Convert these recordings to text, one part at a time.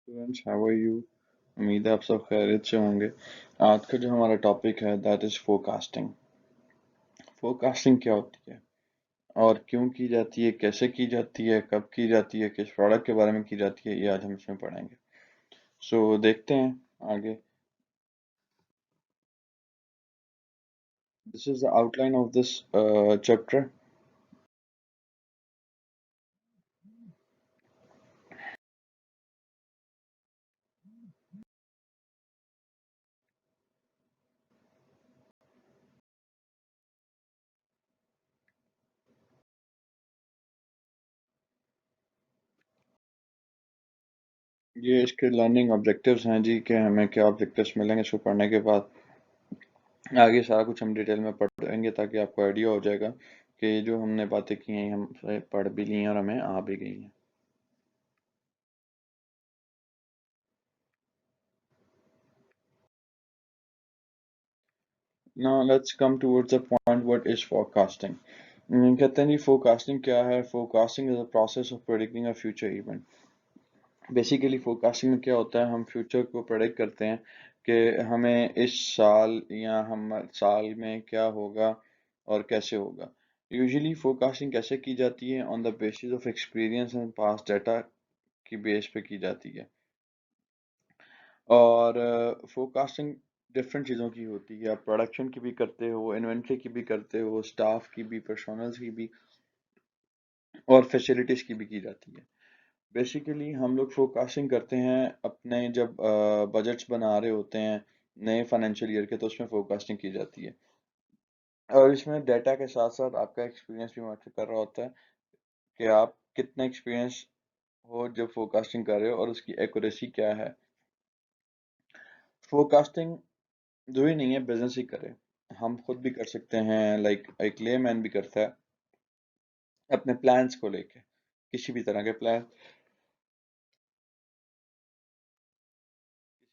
Students, how are you. उम्मीद है आप सब खैरियत से होंगे। आज का जो हमारा टॉपिक है दैट इज फोरकास्टिंग। फोरकास्टिंग क्या होती है और क्यों की जाती है, कैसे की जाती है, कब की जाती है, किस प्रोडक्ट के बारे में की जाती है, ये आज हम इसमें पढ़ेंगे। सो देखते हैं आगे। This is the outline of this chapter. ये इसके लर्निंग ऑब्जेक्टिव्स हैं जी, कि हमें क्या ऑब्जेक्टिव्स मिलेंगे इसको पढ़ने के बाद। आगे सारा कुछ हम डिटेल में पढ़ेंगे ताकि आपको आइडिया हो जाएगा कि जो हमने बातें की हैं हम पढ़ भी ली हैं और हमें आ भी गई हैं। Now let's come towards the point, what is forecasting? कहते हैं जी forecasting क्या है? Forecasting is a process of predicting a future event. Basically forecasting में क्या होता है, हम फ्यूचर को प्रेडिक्ट करते हैं कि हमें इस साल या हम साल में क्या होगा और कैसे होगा। यूजुअली फोरकास्टिंग कैसे की जाती है? On the basis of experience and past data की बेस पे की जाती है। और फोरकास्टिंग डिफरेंट चीज़ों की होती है। आप प्रोडक्शन की भी करते हो, इन्वेंट्री की भी करते हो, स्टाफ की भी, पर्सोनल्स की भी, और फैसिलिटीज़ की भी की जाती है। बेसिकली हम लोग फोरकास्टिंग करते हैं अपने जब बजट्स बना रहे होते हैं नए फाइनेंशियल ईयर के, तो उसमें फोरकास्टिंग की जाती है। और इसमें डाटा के साथ साथ आपका एक्सपीरियंस भी मैटर कर रहा होता है कि आप कितना एक्सपीरियंस हो जब फोरकास्टिंग कर रहे हो और उसकी एक्यूरेसी क्या है। फोरकास्टिंग जरूरी नहीं है बिजनेस ही करे, हम खुद भी कर सकते हैं। लाइक एक लेमैन भी करता है अपने प्लान्स को लेके। किसी भी तरह के प्लान,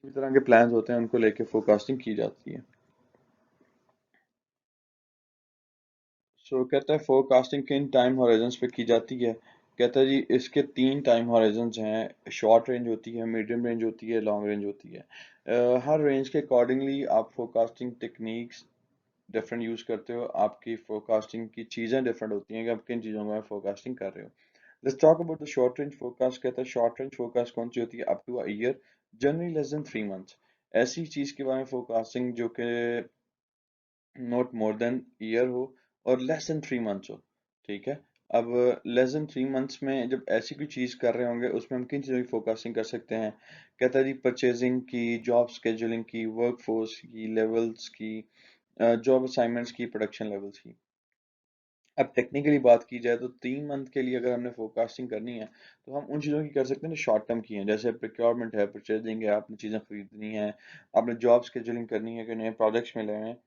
किसी भी तरह के प्लान्स होते हैं उनको लेके फोरकास्टिंग की जाती है। सो कहता है फोरकास्टिंग किन टाइम हॉराइजन्स पे की जाती है। कहता है जी इसके तीन टाइम हॉराइजन्स हैं। शॉर्ट रेंज होती है, मीडियम रेंज होती है, लॉन्ग रेंज होती है। हर रेंज के अकॉर्डिंगली आप फोरकास्टिंग टेक्निक्स डिफरेंट यूज करते हो। आपकी फोरकास्टिंग की चीजें डिफरेंट होती हैं कि आप किन चीजों में फोरकास्टिंग कर रहे हो। Let's talk about the short range forecast. कहता है शॉर्ट रेंज फोरकास्ट कौन सी होती है? Up to a year, generally less than 3 months. ऐसी चीज के बारे में फोरकास्टिंग जो कि नॉट मोर देन ईयर हो और लेस देन 3 मंथ्स हो। ठीक है। अब लेस देन 3 मंथ्स में जब ऐसी कोई चीज कर रहे होंगे उसमें हम किन चीजों की फोरकास्टिंग कर सकते हैं? कहता है जी परचेजिंग की, जॉब स्केजुलिंग की, वर्कफोर्स की लेवल्स की, जॉब असाइनमेंट्स की, प्रोडक्शन लेवल्स की। अब टेक्निकली बात की जाए तो 3 मंथ के लिए अगर हमने फोरकास्टिंग करनी है तो हम उन चीज़ों की कर सकते हैं जो शॉर्ट टर्म की हैं, जैसे प्रिक्योरमेंट है, परचेजिंग है, आपने चीज़ें खरीदनी है, आपने जॉब स्केजुलिंग करनी है कि नए प्रोजेक्ट्स मिले हैं,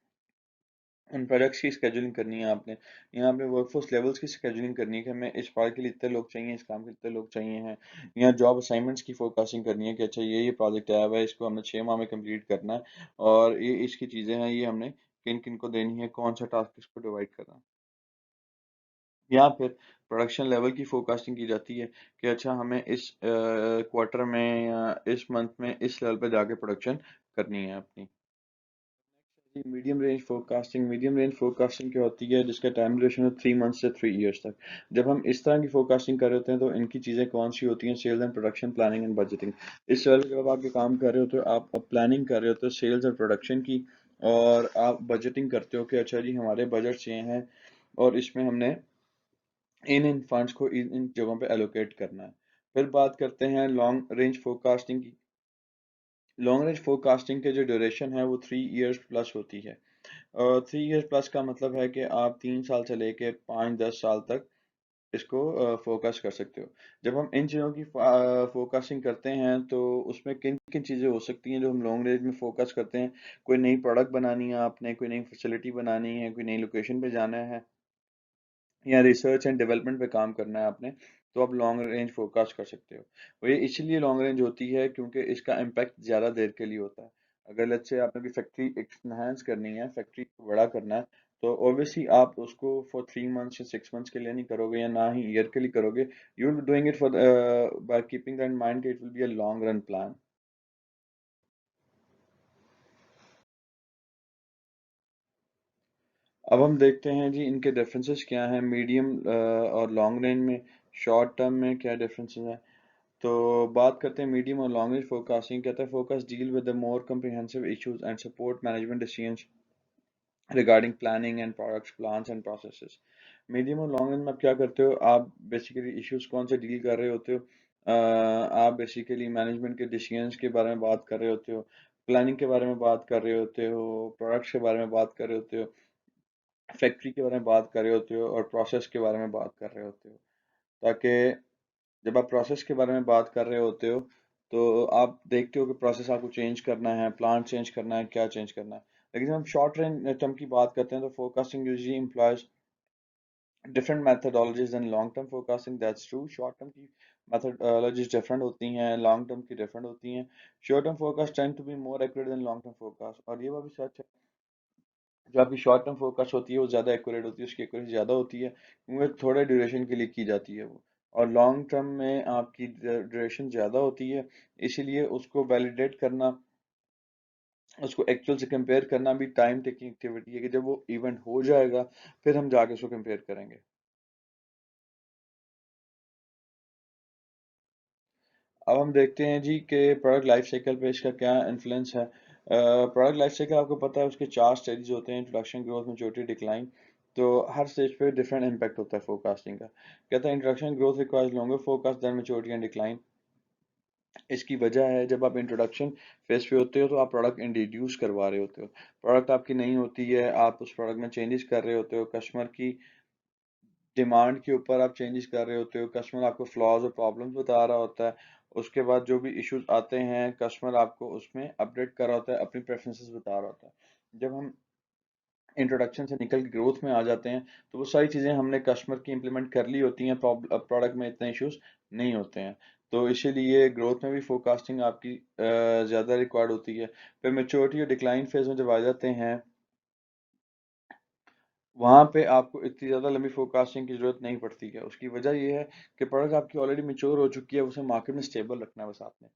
उन प्रोजेक्ट्स की स्केजुलिंग करनी है आपने, या आपने वर्कफोर्स लेवल्स की स्केजुलिंग करनी है कि हमें इस पार के लिए इतने लोग चाहिए, इस काम के इतने लोग चाहिए हैं, या जॉब असाइनमेंट्स की फोरकास्टिंग करनी है कि अच्छा ये प्रोजेक्ट आया हुआ है, इसको हमने 6 माह में कंप्लीट करना है और ये इसकी चीज़ें हैं, ये हमने किन किन को देनी है, कौन सा टास्क इसको डिवाइड करना है। या फिर प्रोडक्शन लेवल की फोरकास्टिंग की जाती है कि अच्छा हमें इस क्वार्टर में या इस मंथ में इस लेवल पे जाके प्रोडक्शन करनी है अपनी। Medium range forecasting. Medium range forecasting क्या होती है? जिसका टाइम ड्यूरेशन है 3 मंथ से 3 ईयर्स तक। जब हम इस तरह की फोरकास्टिंग कर रहे होते हैं तो इनकी चीज़ें कौन सी होती हैं? Sales and production, planning and budgeting. इस लेवल जब आप ये काम कर रहे होते हो, आप प्लानिंग कर रहे होते हो सेल्स और प्रोडक्शन की, और आप बजटिंग करते हो कि अच्छा जी हमारे बजट्स ये हैं और इसमें हमने इन इन फंड्स को इन इन जगहों पे एलोकेट करना है। फिर बात करते हैं लॉन्ग रेंज फोरकास्टिंग की। लॉन्ग रेंज फोरकास्टिंग के जो ड्यूरेशन है वो 3 ईयर्स प्लस होती है। 3 ईयर्स प्लस का मतलब है कि आप 3 साल से लेके 5-10 साल तक इसको फोकस कर सकते हो। जब हम इन चीज़ों की फोकसिंग करते हैं तो उसमें किन किन चीज़ें हो सकती हैं जो हम लॉन्ग रेंज में फोकस करते हैं? कोई नई प्रोडक्ट बनानी है आपने, कोई नई फैसिलिटी बनानी है, कोई नई लोकेशन पे जाना है, या रिसर्च एंड डेवलपमेंट पे काम करना है आपने, तो आप लॉन्ग रेंज फोरकास्ट कर सकते हो। और ये इसलिए लॉन्ग रेंज होती है क्योंकि इसका इम्पैक्ट ज़्यादा देर के लिए होता है। अगर लेट्स से आपने भी फैक्ट्री एक्सनहांस करनी है, फैक्ट्री को बड़ा करना है, तो ऑब्वियसली आप उसको फॉर 3 मंथ्स या 6 मंथ्स के लिए नहीं करोगे, या ना ही ईयर के लिए करोगे। You will be doing it for by keeping that in mind, it will be a long run plan. अब हम देखते हैं जी इनके डिफरेंसेस क्या हैं, मीडियम और लॉन्ग रेंज में, शॉर्ट टर्म में क्या डिफरेंसेस हैं। तो बात करते हैं मीडियम और लॉन्ग रेंज फोरकास्टिंग। कहता है focus deal with the more comprehensive issues and support management decisions regarding planning and products plans and processes. Medium और लॉन्ग रेंज में आप क्या करते हो, आप बेसिकली इश्यूज कौन से डील कर रहे होते हो, आप बेसिकली मैनेजमेंट के डिसीजंस के बारे में बात कर रहे होते हो, प्लानिंग के बारे में बात कर रहे होते हो, प्रोडक्ट्स के बारे में बात कर रहे होते हो, फैक्ट्री के बारे में बात कर रहे होते हो, और प्रोसेस के बारे में बात कर रहे होते हो। ताकि जब आप प्रोसेस के बारे में बात कर रहे होते हो तो आप देखते हो कि प्रोसेस आपको चेंज करना है, प्लांट चेंज करना है, क्या चेंज करना है। लेकिन जब हम शॉर्ट रेंज टर्म की बात करते हैं तो forecasting usually employs different methodologies than long term forecasting, that's true. Short term की methodologies डिफरेंट होती हैं, लॉन्ग टर्म की डिफरेंट होती हैं। Short term forecast tend to be more accurate than long term forecast, और ये बात भी सच है, जो आपकी शॉर्ट टर्म फोकस होती है वो ज़्यादा एक्यूरेट होती है, उसकी एक्यूरेसी ज़्यादा होती है क्योंकि थोड़े ड्यूरेशन के लिए की जाती है वो। और लॉन्ग टर्म में आपकी ड्यूरेशन ज़्यादा होती है, इसीलिए उसको वैलिडेट करना, उसको एक्चुअल से कंपेयर करना भी टाइम टेकिंग एक्टिविटी है, कि जब वो इवेंट हो जाएगा फिर हम जाके उसको कंपेयर करेंगे। अब हम देखते हैं जी कि प्रोडक्ट लाइफ साइकिल पे इसका क्या इन्फ्लुएंस है। प्रोडक्ट लाइफ साइकिल आपको पता है उसके 4 स्टेजेस होते हैं, इंट्रोडक्शन, ग्रोथ, मैच्योरिटी, डिक्लाइन। तो हर स्टेज पे डिफरेंट इम्पैक्ट होता है फोरकास्टिंग का। कहता है introduction growth requires longer forecast than maturity and decline. इसकी वजह है, जब आप इंट्रोडक्शन फेज पे होते हो तो आप प्रोडक्ट इंट्रोड्यूस करवा रहे होते हो, प्रोडक्ट आपकी नहीं होती है, आप उस प्रोडक्ट में चेंजेस कर रहे होते हो, कस्टमर की डिमांड के ऊपर आप चेंजेस कर रहे होते हो, कस्टमर आपको फ्लॉज और प्रॉब्लम्स बता रहा होता है। उसके बाद जो भी इश्यूज आते हैं कस्टमर आपको उसमें अपडेट कर रहा होता है, अपनी प्रेफरेंसेस बता रहा होता है। जब हम इंट्रोडक्शन से निकल के ग्रोथ में आ जाते हैं तो वो सारी चीज़ें हमने कस्टमर की इम्प्लीमेंट कर ली होती हैं, प्रोडक्ट में इतने इश्यूज नहीं होते हैं। तो इसीलिए ग्रोथ में भी फोरकास्टिंग आपकी ज़्यादा रिक्वायर्ड होती है। फिर मेच्योरिटी और डिक्लाइन फेज में जब आ जाते हैं, वहाँ पे आपको इतनी ज़्यादा लंबी फोरकास्टिंग की ज़रूरत नहीं पड़ती है। उसकी वजह ये है कि प्रोडक्ट आपकी ऑलरेडी मैच्योर हो चुकी है, उसे मार्केट में स्टेबल रखना है बस आपने।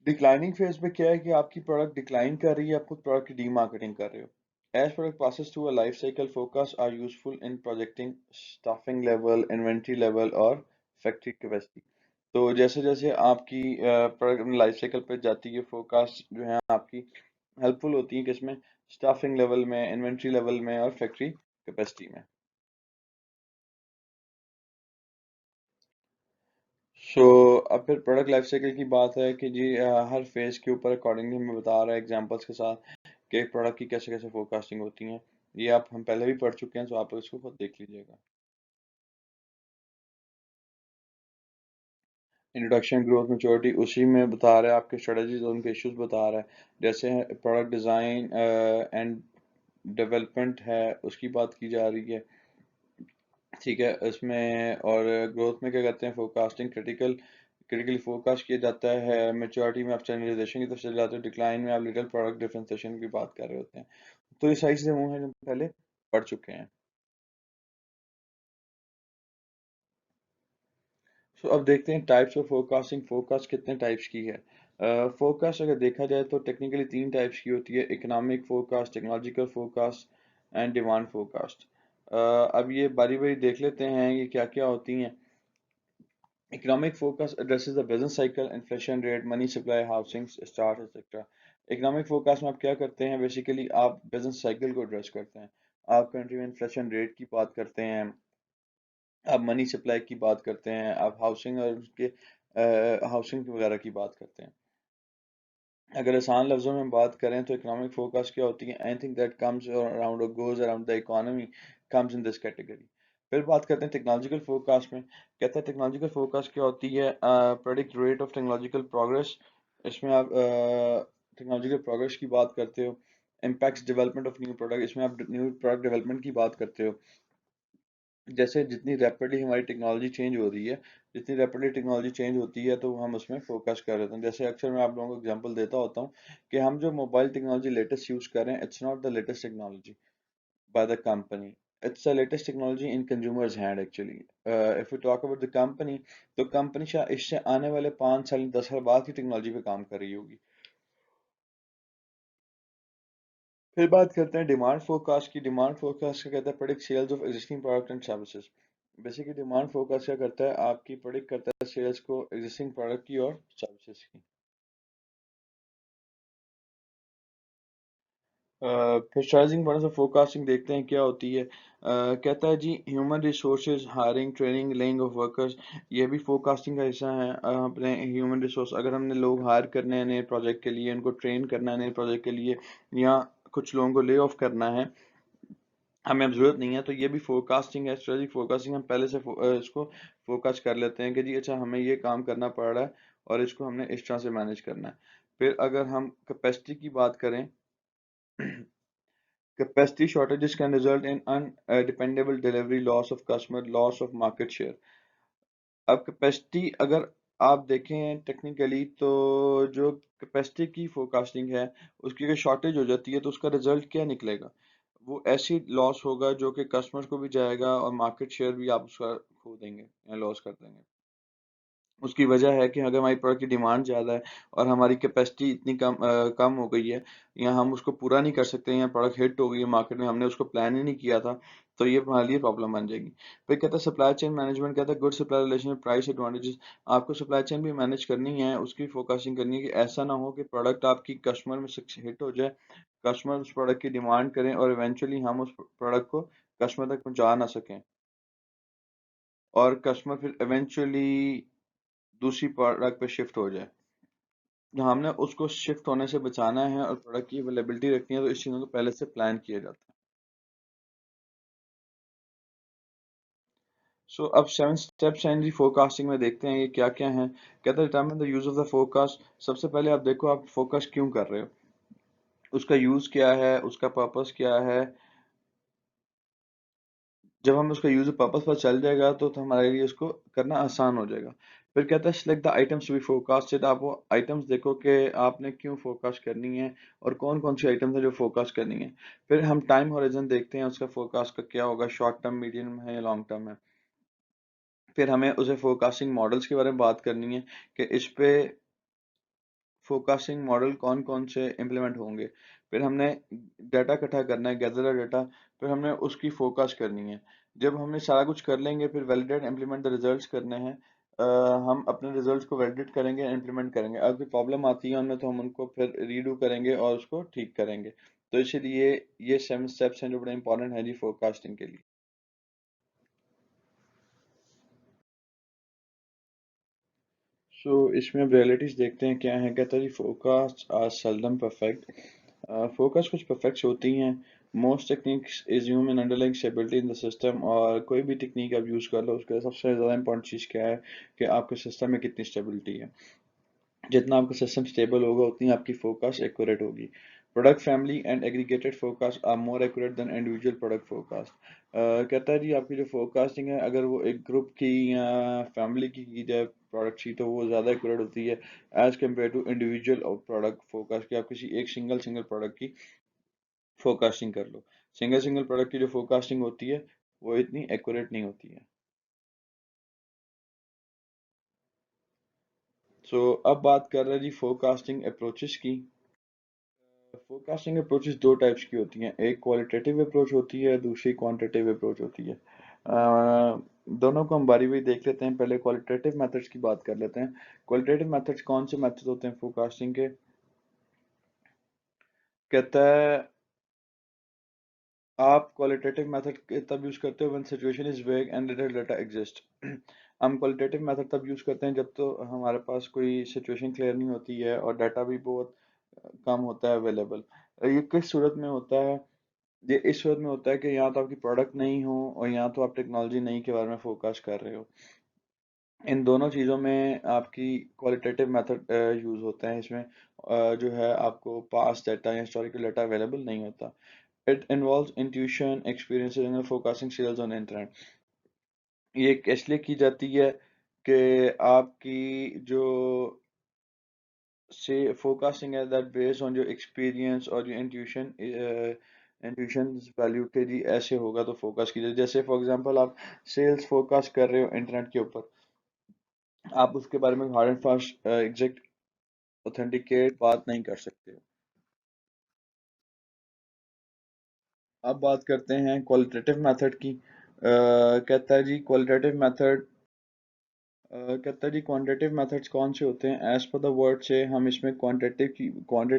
डिक्लाइनिंग फेज में क्या है कि आपकी प्रोडक्ट डिक्लाइन कर रही है, आप खुद प्रोडक्ट की डीमार्केटिंग कर रहे हो। As product passes through a life cycle, focus are useful in projecting staffing level, inventory level और फैक्ट्री कैपेसिटी। तो जैसे जैसे आपकी प्रोडक्ट लाइफ साइकिल पे जाती है, फोरकास्ट जो है आपकी हेल्पफुल होती है किसमें, स्टाफिंग लेवल में, इन्वेंट्री लेवल में और फैक्ट्री कैपेसिटी में। सो अब फिर प्रोडक्ट लाइफ साइकिल की बात है कि जी हर फेज के ऊपर अकॉर्डिंगली हमें बता रहा है एग्जांपल्स के साथ कि एक प्रोडक्ट की कैसे कैसे फोरकास्टिंग होती है। ये आप हम पहले भी पढ़ चुके हैं, तो आप इसको खुद देख लीजिएगा। इंट्रोडक्शन, ग्रोथ, मैच्योरिटी उसी में बता रहा है, आपके स्ट्रेटजीज और उनके इश्यूज बता रहा है। जैसे प्रोडक्ट डिज़ाइन एंड डेवलपमेंट है, उसकी बात की जा रही है, ठीक है इसमें। और ग्रोथ में क्या कहते हैं, फोरकास्टिंग क्रिटिकली फोरकास्ट किया जाता है। मैच्योरिटी में आप स्टैंडर्डाइजेशन की तरफ चले जाते हो, डिक्लाइन में आप लिटिल प्रोडक्ट डिफरेंशिएशन की बात कर रहे होते हैं। तो ये सारी चीज़ें वो हैं जो हम पहले पढ़ चुके हैं। सो अब देखते हैं टाइप्स ऑफ फोरकास्टिंग, फोरकास्ट कितने टाइप्स की है। फोरकास्ट अगर देखा जाए तो टेक्निकली 3 टाइप्स की होती है, economic forecast, technological forecast and demand forecast. अब ये बारी बारी देख लेते हैं ये क्या क्या होती हैं। Economic focus addresses the business cycle, inflation rate, money supply, housing start, etc. Economic focus में आप क्या करते हैं, बेसिकली आप बिजनेस साइकिल को एड्रेस करते हैं। आप कंट्री में इन्फ्लेशन रेट की बात करते हैं, आप मनी सप्लाई की बात करते हैं, आप हाउसिंग और उसके हाउसिंग वगैरह की बात करते हैं। अगर आसान लफ्जों में बात करें तो इकोनॉमिक फोकस क्या होती है, एनीथिंग दैट कम्स अराउंड और goes around the economy comes in this category. फिर बात करते हैं टेक्नोलॉजिकल फोकस में। कहते हैं टेक्नोलॉजिकल फोकस क्या होती है, predict rate of technological progress. इसमें आप टेक्नोलॉजिकल प्रोग्रेस की बात करते हो। Impacts development of new product, इसमें आप न्यू प्रोडक्ट डेवलपमेंट की बात करते हो। जैसे जितनी रैपिडली हमारी टेक्नोलॉजी चेंज हो रही है, जितनी रैपिडली टेक्नोलॉजी चेंज होती है तो हम उसमें फोकस कर रहे हैं। जैसे अक्सर मैं आप लोगों को एग्जांपल देता होता हूँ कि हम जो मोबाइल टेक्नोलॉजी लेटेस्ट यूज कर रहे हैं, it's not the latest technology by the company. It's the latest technology in consumers' hand actually. If we talk about the company, तो कंपनी इससे आने वाले 5 साल 10 साल बाद की टेक्नोलॉजी पे काम कर रही होगी। फिर बात करते हैं डिमांड फोरकास्ट की। डिमांड फोरकास्ट क्या कहता है? Predict sales of existing product and services. Basically demand forecast क्या करता है? आपकी प्रेडिक्ट करता है सेल्स को एग्जिस्टिंग प्रोडक्ट की और सर्विसेज की। फिर स्ट्रेटजिंग पॉइंट्स ऑफ फोरकास्टिंग देखते हैं क्या होती है। कहता है जी human resources hiring training laying off workers, ये भी फोरकास्टिंग का हिस्सा है। अपने ह्यूमन रिसोर्स, अगर हमने लोग हायर करने हैं नए प्रोजेक्ट के लिए, उनको ट्रेन करना है नए प्रोजेक्ट के लिए, या कुछ लोगों को ले ऑफ करना है, हमें अब जरूरत नहीं है, तो ये भी फोरकास्टिंग है। स्ट्रेटेजिक फोरकास्टिंग, हम पहले से इसको फोकस कर लेते हैं कि जी अच्छा हमें ये काम करना पड़ रहा है और इसको हमने इस तरह से मैनेज करना है। फिर अगर हम कैपेसिटी की बात करें, capacity shortages can result in undependable delivery, loss of customer, loss of market share. अब कैपेसिटी अगर आप देखें टेक्निकली, तो जो कैपेसिटी की फोरकास्टिंग है, उसकी अगर शॉर्टेज हो जाती है तो उसका रिजल्ट क्या निकलेगा? वो ऐसी लॉस होगा जो कि कस्टमर्स को भी जाएगा और मार्केट शेयर भी आप उसका खो देंगे या लॉस कर देंगे। उसकी वजह है कि अगर हमारी प्रोडक्ट की डिमांड ज़्यादा है और हमारी कैपेसिटी इतनी कम हो गई है, या हम उसको पूरा नहीं कर सकते, या प्रोडक्ट हिट हो गई है मार्केट में, हमने उसको प्लान ही नहीं किया था, तो ये हमारे लिए प्रॉब्लम बन जाएगी। फिर कहता है सप्लाई चेन मैनेजमेंट, कहता है गुड सप्लाई रिलेशन में प्राइस एडवांटेजेस। आपको सप्लाई चेन भी मैनेज करनी है, उसकी फोकसिंग करनी है कि ऐसा ना हो कि प्रोडक्ट आपकी कस्टमर में हिट हो जाए, कस्टमर उस प्रोडक्ट की डिमांड करें और इवेंचुअली हम उस प्रोडक्ट को कस्टमर तक पहुंचा ना सकें, और कस्टमर फिर इवेंचुअली दूसरी प्रोडक्ट पे शिफ्ट हो जाए। हमने उसको शिफ्ट होने से बचाना है और प्रोडक्ट की अवेलेबिलिटी रखनी है, तो इस चीज़ों को पहले से प्लान किया जाता है। सो अब 7 स्टेप्स हैं जी फोरकास्टिंग में, देखते हैं ये क्या क्या हैं। कहता है determine the use of the forecast. सबसे पहले आप देखो आप फोकस क्यों कर रहे हो, उसका यूज क्या है, उसका पर्पस क्या है। जब हम उसका यूज पर्पस पर चल जाएगा तो हमारे लिए उसको करना आसान हो जाएगा। फिर कहता है select the items to be forecasted. आप वो आइटम्स देखो कि आपने क्यों फोरकास्ट करनी है और कौन कौन सी आइटम्स है जो फोरकास्ट करनी है। फिर हम टाइम होराइजन देखते हैं उसका फोरकास्ट का क्या होगा, शॉर्ट टर्म, मीडियम है या लॉन्ग टर्म है। फिर हमें उसे फोरकास्टिंग मॉडल्स के बारे में बात करनी है कि इस पे फोरकास्टिंग मॉडल कौन कौन से इम्प्लीमेंट होंगे। फिर हमने डाटा इकट्ठा करना है, गैदर डाटा। फिर हमने उसकी फोरकास्ट करनी है। जब हमने सारा कुछ कर लेंगे, फिर वैलिडेट इम्प्लीमेंट द रिजल्ट्स करने हैं। हम अपने रिजल्ट्स को वैलिडेट करेंगे, इम्प्लीमेंट करेंगे। अगर कोई प्रॉब्लम आती है उनमें तो हम उनको फिर रीडू करेंगे और उसको ठीक करेंगे। तो इसीलिए ये 7 स्टेप्स हैं जो बड़े इंपॉर्टेंट हैं जी फोरकास्टिंग के लिए। सो इसमें अब रियलिटीज देखते हैं क्या है। कहता है जी forecast are seldom perfect. Focus कुछ परफेक्ट होती हैं। Most techniques assume an underlying stability in the system. और कोई भी टेक्निक आप यूज़ कर लो, उसका सबसे ज़्यादा इंपॉर्टेंट चीज़ क्या है कि आपके सिस्टम में कितनी स्टेबिलिटी है। जितना आपका सिस्टम स्टेबल होगा उतनी आपकी फोकस एक्यूरेट होगी। Product family and aggregated forecast are more accurate than individual product forecast. कहता है जी आपकी जो फोरकास्टिंग है, अगर वो एक ग्रुप की या फैमिली की जाए प्रोडक्ट की, तो वो ज़्यादा एक्यूरेट होती है as compare to individual product forecast, कि आप किसी एक सिंगल सिंगल प्रोडक्ट की फोरकास्टिंग कर लो। सिंगल सिंगल प्रोडक्ट की जो फोरकास्टिंग होती है वो इतनी एक्यूरेट नहीं होती है। अब बात कर रहे हैं जी फोरकास्टिंग अप्रोचेस की। फोरकास्टिंग अप्रोचेस दो टाइप्स की होती हैं, एक क्वालिटेटिव अप्रोच होती है, दूसरी क्वांटिटेटिव अप्रोच होती है। दोनों को हम बारी बारी देख लेते हैं। पहले क्वालिटेटिव मेथड्स की बात कर लेते हैं। क्वालिटेटिव मेथड्स कौन से मेथड होते हैं फोरकास्टिंग के? कहता है आप क्वालिटेटिव मेथड तब यूज करते हो व्हेन सिचुएशन इज वेग एंड लिटिल डाटा एग्जिस्ट। हम क्वालिटेटिव मेथड तब यूज करते हैं जब तो हमारे पास कोई सिचुएशन क्लियर नहीं होती है और डाटा भी बहुत कम होता है अवेलेबल। ये किस सूरत में होता है? ये इस सूरत में होता है कि या तो आपकी प्रोडक्ट नहीं हो और या तो आप टेक्नोलॉजी नहीं के बारे में फोकस कर रहे हो। इन दोनों चीज़ों में आपकी क्वालिटेटिव मेथड यूज़ होता है। इसमें जो है आपको पास्ट डाटा या हिस्टोरिकल डाटा अवेलेबल नहीं होता। It involves intuition experiences and focusing sales on internet. ये इसलिए की जाती है कि आपकी जो से forecasting है that based on your experience और your intuition वैल्यू के जी ऐसे होगा तो फोकस कीजिए। जैसे फॉर एग्जांपल आप सेल्स फोरकास्ट कर रहे हो इंटरनेट के ऊपर, आप उसके बारे में hard and fast exact authenticate बात नहीं कर सकते। अब बात करते हैं क्वालिटेटिव मेथड की। कहता है जी क्वालिटेटिव मेथड कहता है जी क्वांटिटेटिव मेथड्स कौन से होते हैं। एज पर द वर्ड से हम इसमें क्वांटिटी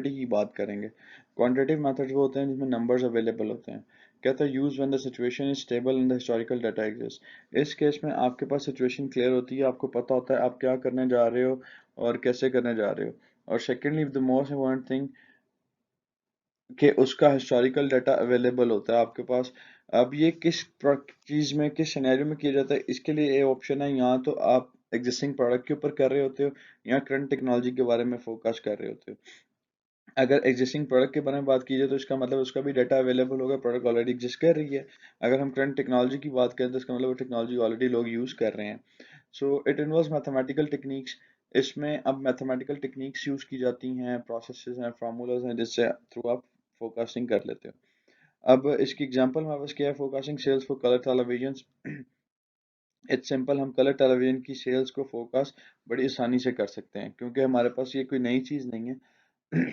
की बात करेंगे। क्वांटिटेटिव मेथड्स वो होते हैं जिसमें नंबर्स अवेलेबल होते हैं। कहता है use when the situation is stable and the historical data exist. इस केस में आपके पास सिचुएशन क्लियर होती है, आपको पता होता है आप क्या करने जा रहे हो और कैसे करने जा रहे हो। और secondly the most important thing कि उसका हिस्टोरिकल डाटा अवेलेबल होता है आपके पास। अब ये किस चीज़ में किस सिनेरियो में किया जाता है, इसके लिए ये ऑप्शन है। यहाँ तो आप एग्जिस्टिंग प्रोडक्ट के ऊपर कर रहे होते हो या करंट टेक्नोलॉजी के बारे में फोकस कर रहे होते हो। अगर एग्जिस्टिंग प्रोडक्ट के बारे में बात कीजिए तो इसका मतलब उसका भी डाटा अवेलेबल होगा, प्रोडक्ट ऑलरेडी एग्जिस्ट कर रही है। अगर हम करंट टेक्नोलॉजी की बात करें तो इसका मतलब वो टेक्नोलॉजी ऑलरेडी लोग यूज़ कर रहे हैं। So it involves mathematical techniques. इसमें अब मैथमेटिकल टेक्निक्स यूज़ की जाती हैं, प्रोसेसेस हैं, फार्मूलाज हैं, जिससे थ्रू आप फोकसिंग कर लेते हो। अब इसकी एग्जांपल हमारे पास क्या है, focusing sales for colour television. It's simple, हम कलर टेलीविजन की सेल्स को फोकस बड़ी आसानी से कर सकते हैं क्योंकि हमारे पास ये कोई नई चीज़ नहीं है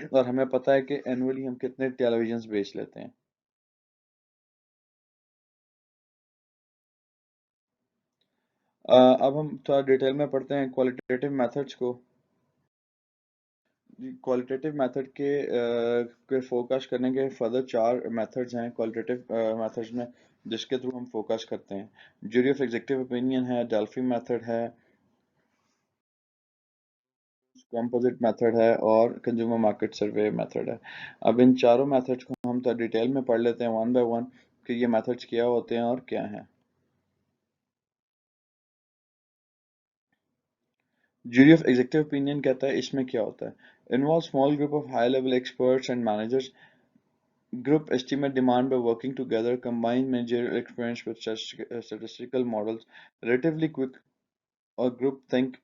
और हमें पता है कि एनुअली हम कितने टेलीविजन बेच लेते हैं। अब हम थोड़ा डिटेल में पढ़ते हैं क्वालिटेटिव मेथड्स को। क्वालिटेटिव मेथड के फोकस करने के फर्दर चार मेथड्स हैं क्वालिटेटिव मेथड्स में, जिसके थ्रू हम फोकस करते हैं। ज्यूरी ऑफ एग्जीक्यूटिव ओपिनियन है, डेल्फी मेथड है, कंपोजिट मेथड है और कंज्यूमर मार्केट सर्वे मेथड है। अब इन चारों मेथड्स को हम तो डिटेल में पढ़ लेते हैं वन बाय वन कि ये मेथड्स क्या होते हैं और क्या हैं। ज्यूरी ऑफ एग्जीक्यूटिव ओपिनियन कहता है इसमें क्या होता है। Involve small group of high level experts and managers. Group estimate demand by working together, combine managerial experience with statistical models, relatively quick और ग्रुप थिंक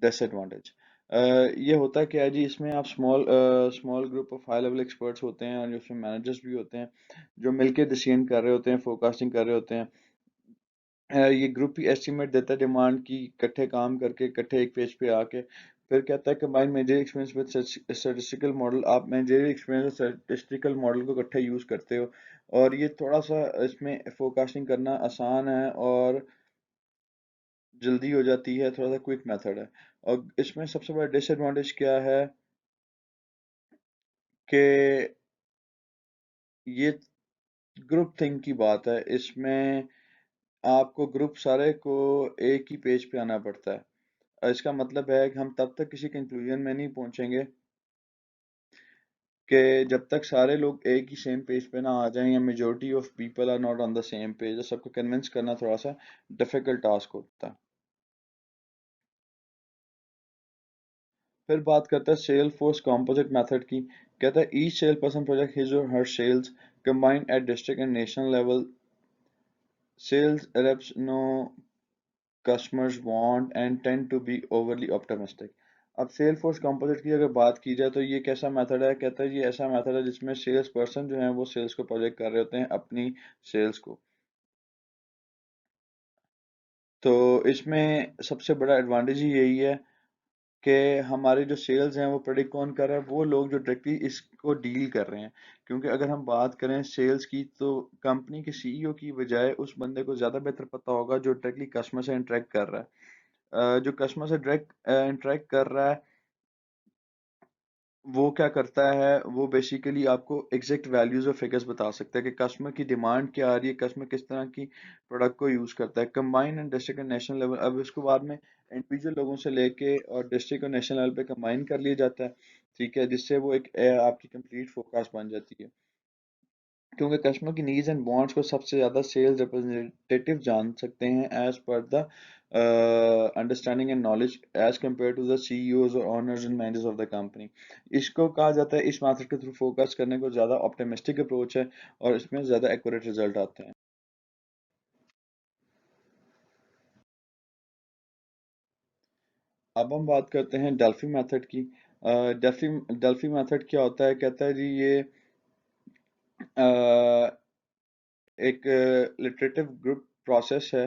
डिसएडवांटेज। ये होता क्या है जी, इसमें आप small group of high level experts होते हैं और उसमें मैनेजर्स भी होते हैं जो मिलके डिसीजन कर रहे होते हैं, फोरकास्टिंग कर रहे होते हैं। ये ग्रुप ही एस्टिमेट देता है डिमांड की, इकट्ठे काम करके इकट्ठे एक पेज पे आके। फिर कहता है combine managerial experience with statistical model. आप मैनेजरियल एक्सपीरियंस और स्टैटिस्टिकल मॉडल को इकट्ठे यूज करते हो और ये थोड़ा सा इसमें फोरकास्टिंग करना आसान है और जल्दी हो जाती है, थोड़ा सा क्विक मेथड है। और इसमें सबसे बड़ा डिसएडवांटेज क्या है कि ये ग्रुप थिंक की बात है। इसमें आपको ग्रुप सारे को एक ही पेज पे आना पड़ता है। इसका मतलब है कि हम तब तक किसी कंक्लूजन में नहीं पहुंचेंगे कि जब तक सारे लोग एक ही सेम पेज पे ना आ जाएं या majority of people are not on the same page. सबको कन्विंस करना थोड़ा सा डिफिकल्ट टास्क होता है। फिर बात करता है सेल फोर्स कंपोजिट मेथड की। कहता है each sale person project his or her sales combined at district and national level. सेल्स reps know customers want and tend to be overly optimistic। अब सेल फोर्स कंपोजिट की अगर बात की जाए तो ये कैसा मेथड है। कहता है ये ऐसा मेथड है जिसमें सेल्स पर्सन जो है वो सेल्स को प्रोजेक्ट कर रहे होते हैं अपनी सेल्स को। तो इसमें सबसे बड़ा एडवांटेज ही यही है कि हमारे जो सेल्स हैं वो प्रेडिक्ट कौन कर रहा है, वो लोग जो डायरेक्टली इसको डील कर रहे हैं। क्योंकि अगर हम बात करें सेल्स की तो कंपनी के सीईओ की बजाय उस बंदे को ज़्यादा बेहतर पता होगा जो डायरेक्टली कस्टमर से इंटरेक्ट कर रहा है। जो कस्टमर से डायरेक्ट इंटरेक्ट कर रहा है वो क्या करता है, वो बेसिकली आपको एग्जैक्ट वैल्यूज और फिगर्स बता सकता है कि कस्टमर की डिमांड क्या आ रही है, कस्टमर किस तरह की प्रोडक्ट को यूज़ करता है। Combine and district and national level, अब इसको बाद में इंडिविजुअल लोगों से लेके और डिस्ट्रिक्ट और नेशनल लेवल पे कंबाइन कर लिया जाता है। ठीक है, जिससे वो एक आपकी कंप्लीट फोरकास्ट बन जाती है। क्योंकि कस्टमर की नीड्स एंड वांट्स को सबसे ज़्यादा सेल्स रिप्रेजेंटेटिव जान सकते हैं as per the understanding and knowledge as compare to the CEOs और owners and managers of the company. इसको कहा जाता है, इस मेथड के थ्रू फोकस करने को ज़्यादा ऑप्टिमिस्टिक अप्रोच है और इसमें ज़्यादा एक्यूरेट रिजल्ट आते हैं। अब हम बात करते हैं डेल्फी मेथड की। डेल्फी डेल्फी मेथड क्या होता है? कहता है जी ये अ, एक लिटरेटिव ग्रुप प्रोसेस है,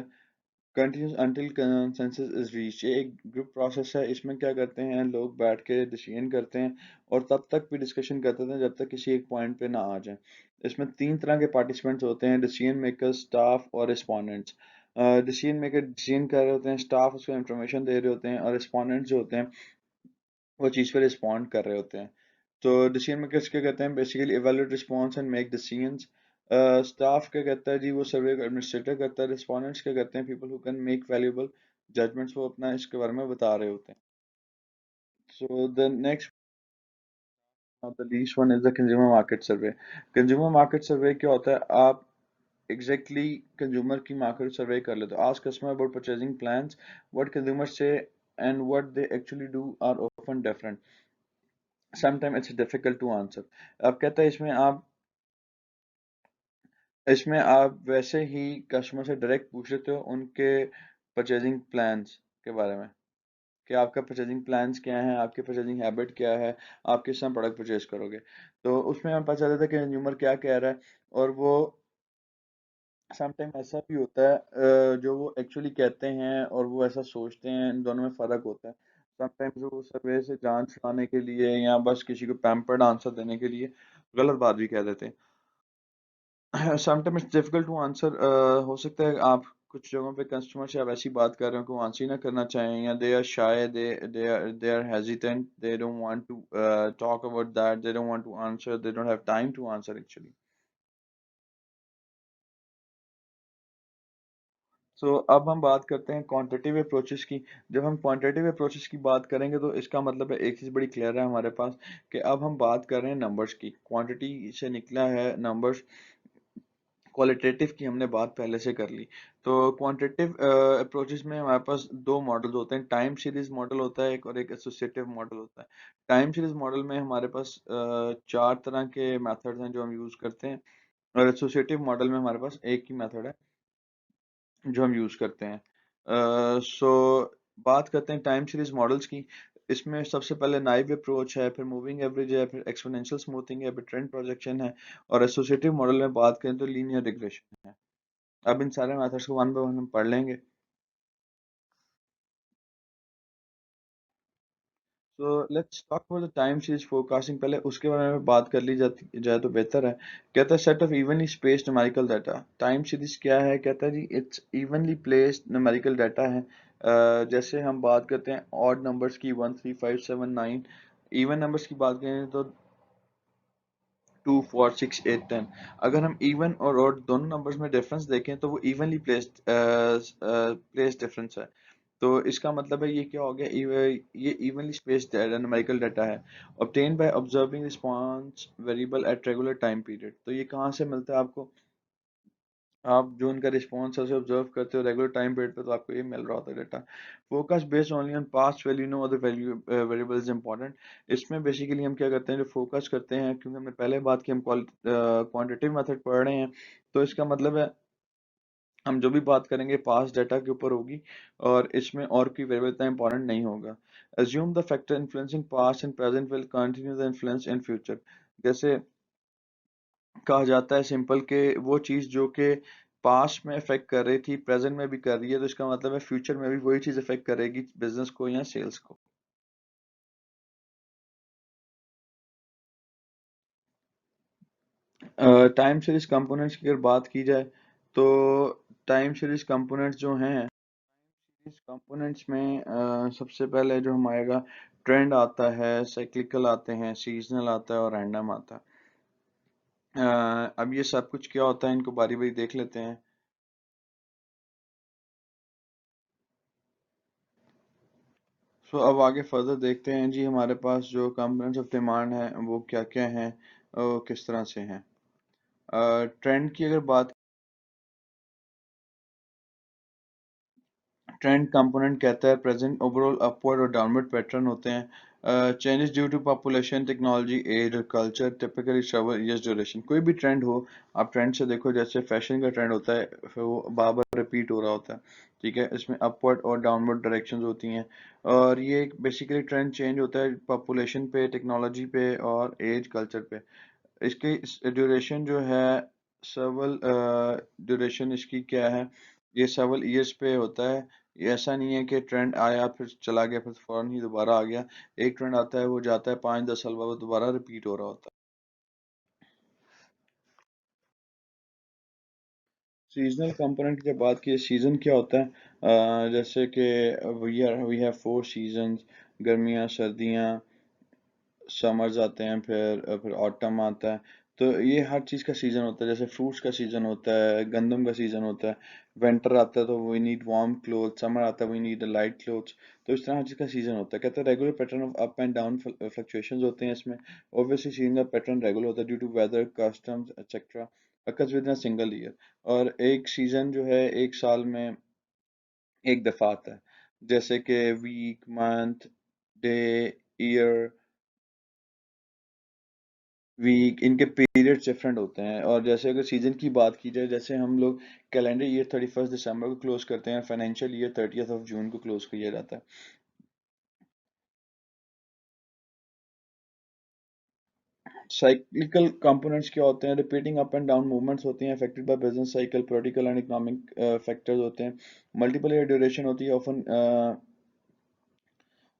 continuous until consensus is reach. ये एक ग्रुप प्रोसेस है। इसमें क्या करते हैं, लोग बैठ के डिसीजन करते हैं और तब तक भी डिस्कशन करते थे जब तक किसी एक पॉइंट पे ना आ जाए। इसमें तीन तरह के पार्टिसिपेंट्स होते हैं, डिसीजन मेकर्स, स्टाफ और रिस्पोंडेंट्स। डिसीजन मेकर डिसीजन कर रहे होते हैं, स्टाफ उसको इन्फॉर्मेशन दे रहे होते हैं और रिस्पोंडेंट्स जो होते हैं वो चीज़ पे रिस्पॉन्ड कर रहे होते हैं। तो डिसीजन मेकर्स क्या कहते हैं, basically evaluate response and make decisions. Staff क्या कहता है जी, वो सर्वे एडमिनिस्ट्रेटर करता है। रिस्पोंडेंट्स क्या कहते हैं, people who can make valuable judgements, वो अपना इसके बारे में बता रहे होते हैं। So the next the least one is the consumer market survey. Consumer market survey क्या होता है, आप एग्जैक्टली कंज्यूमर की मार्केट सर्वे कर लेते हो। Ask customer about purchasing plans, what consumer say and what they actually do are often different, sometime it's difficult to answer. अब कहता है इसमें आप वैसे ही कस्टमर से डायरेक्ट पूछ लेते हो उनके परचेजिंग प्लान्स के बारे में, कि आपका परचेजिंग प्लान्स क्या है, आपकी परचेजिंग हैबिट क्या है, आप किस तरह प्रोडक्ट परचेज करोगे। तो उसमें हमें पता चलता है कि कंज्यूमर क्या कह रहा है। और वो समटाइम ऐसा भी होता है जो वो एक्चुअली कहते हैं और वो ऐसा सोचते हैं, इन दोनों में फ़र्क होता है। समटाइम्स वो सर्वे से जान छुड़ाने के लिए या बस किसी को पैम्पर्ड आंसर देने के लिए गलत बात भी कह देते हैं। Sometime it's difficult to answer. हो सकता है आप कुछ जगहों पे कस्टमर से आप ऐसी बात कर रहे हो कि वो आंसर ही ना करना चाहें, या they are shy, they are hesitant, they don't want to talk about that, they don't want to answer, they don't have time to answer actually. So अब हम बात करते हैं क्वांटिटेटिव अप्रोचेस की। जब हम क्वांटिटेटिव अप्रोचेस की बात करेंगे तो इसका मतलब है, एक चीज़ बड़ी क्लियर है हमारे पास, कि अब हम बात कर रहे हैं नंबर्स की। क्वांटिटी से निकला है नंबर्स, क्वालिटेटिव की हमने बात पहले से कर ली। तो क्वांटिटेटिव अप्रोचेस में हमारे पास दो मॉडल होते हैं, टाइम सीरीज मॉडल होता है एक, और एक एसोसिएटिव मॉडल होता है। टाइम सीरीज मॉडल में हमारे पास चार तरह के मेथड्स हैं जो हम यूज़ करते हैं, और एसोसिएटिव मॉडल में हमारे पास एक ही मेथड है जो हम यूज़ करते हैं। सो बात करते हैं टाइम सीरीज मॉडल्स की। इसमें सबसे पहले नाइव अप्रोच है, फिर मूविंग एवरेज है, फिर एक्सपोनेंशियल स्मूथिंग है, फिर ट्रेंड प्रोजेक्शन है, और एसोसिएटिव मॉडल में बात करें तो लीनियर रिग्रेशन है। अब इन सारे मेथड्स को वन बाय वन हम पढ़ लेंगे। So let's talk about the time series forecasting. पहले उसके बारे में बात कर ली जाती जाए तो बेहतर है। कहता है set of evenly spaced numerical data. Time series क्या है? कहता है जी it's evenly placed numerical data है। जैसे हम बात करते हैं ऑड नंबर्स की, 1 3 5 7 9। इवन नंबर्स की बात करें तो 2 4 6 8 10। अगर हम इवन और ऑड दोनों नंबर्स में डिफरेंस देखें तो वो इवनली प्लेस्ड डिफरेंस है। तो इसका मतलब है ये क्या हो गया, ये इवनली स्पेस्ड न्यूमेरिकल डाटा है। Obtain by observing response variable at regular time period. तो ये कहाँ से मिलता है आपको? आप जो उनका रिस्पॉन्स है उसे ऑब्जर्व करते हो रेगुलर टाइम पीरियड पे, तो आपको ये मिल रहा होता है data. Focus based only on past value, no other value variable is important. इसमें बेसिकली हम क्या करते हैं, जो फोकस करते हैं, क्योंकि हमने पहले बात की हम क्वांटिटेटिव मेथड पढ़ रहे हैं, तो इसका मतलब है हम जो भी बात करेंगे पास्ट डाटा के ऊपर होगी, और इसमें और कोई वेरिएबल इतना इंपॉर्टेंट नहीं होगा। Assume the factor influencing past and present will continue the influence in future. जैसे कहा जाता है सिंपल के वो चीज़ जो कि पास्ट में अफेक्ट कर रही थी प्रेजेंट में भी कर रही है, तो इसका मतलब है फ्यूचर में भी वही चीज़ अफेक्ट करेगी बिजनेस को या सेल्स को। टाइम सीरीज कंपोनेंट्स की अगर बात की जाए तो टाइम सीरीज कंपोनेंट्स जो हैं, इस कंपोनेंट्स में सबसे पहले जो हम आएगा, ट्रेंड आता है, साइक्लिकल आते हैं, सीजनल आता है और रैंडम आता है। अब ये सब कुछ क्या होता है, इनको बारी बारी देख लेते हैं। सो अब आगे फर्दर देखते हैं जी, हमारे पास जो कंपोनेंट्स ऑफ डिमांड है वो क्या क्या हैं और किस तरह से हैं। ट्रेंड की अगर बात, ट्रेंड कंपोनेंट कहता है प्रेजेंट ओवरऑल अपवर्ड और डाउनवर्ड पैटर्न होते हैं। Changes due to population, technology, age और culture, typically several years duration. कोई भी ट्रेंड हो, आप ट्रेंड से देखो, जैसे फैशन का ट्रेंड होता है फिर वो बार बार रिपीट हो रहा होता है, ठीक है, इसमें अपवर्ड और डाउनवर्ड डायरेक्शंस होती हैं। और ये बेसिकली ट्रेंड चेंज होता है पॉपुलेशन पे, टेक्नोलॉजी पे और एज कल्चर पे। इसकी ड्यूरेशन जो है सेवल ड्यूरेशन इसकी क्या है, ये सेवल ईयर्स पे होता है। ये ऐसा नहीं है कि ट्रेंड आया फिर चला गया फिर फौरन ही दोबारा आ गया। एक ट्रेंड आता है वो जाता है 5-10 साल बाद वो दोबारा रिपीट हो रहा होता है। सीजनल कंपोनेंट की जब बात की, सीजन क्या होता है, जैसे कि वी हैव 4 सीजन्स, गर्मियाँ, सर्दियाँ, समर्स आते हैं, फिर ऑटम आता है। तो ये हर चीज़ का सीज़न होता है, जैसे फ्रूट्स का सीज़न होता है, गंदम का सीज़न होता है। विंटर आता है तो we need warm cloth, summer आता है वी नीड लाइट क्लोथ्स। तो इस तरह हर चीज़ का सीज़न होता है। कहते हैं regular pattern of up and down fluctuations होते हैं इसमें। ऑब्वियसली सीजन का पैटर्न रेगुलर होता है due to weather, customs etcetera, occurs within a single year. और एक सीज़न जो है एक साल में एक दफ़ा आता है, जैसे कि week, month, day, year, week, इनके पीरियड्स डिफरेंट होते हैं। और जैसे अगर सीजन की बात की जाए, जैसे हम लोग कैलेंडर ईयर 31 दिसंबर को क्लोज करते हैं, फाइनेंशियल ईयर 30 जून को क्लोज किया जाता है। साइक्लिकल कंपोनेंट्स क्या होते हैं, repeating up and down movements होती हैं, affected by business cycle, political and economic factors होते हैं। मल्टीपल ईयर ड्यूरेशन होती है, ऑफन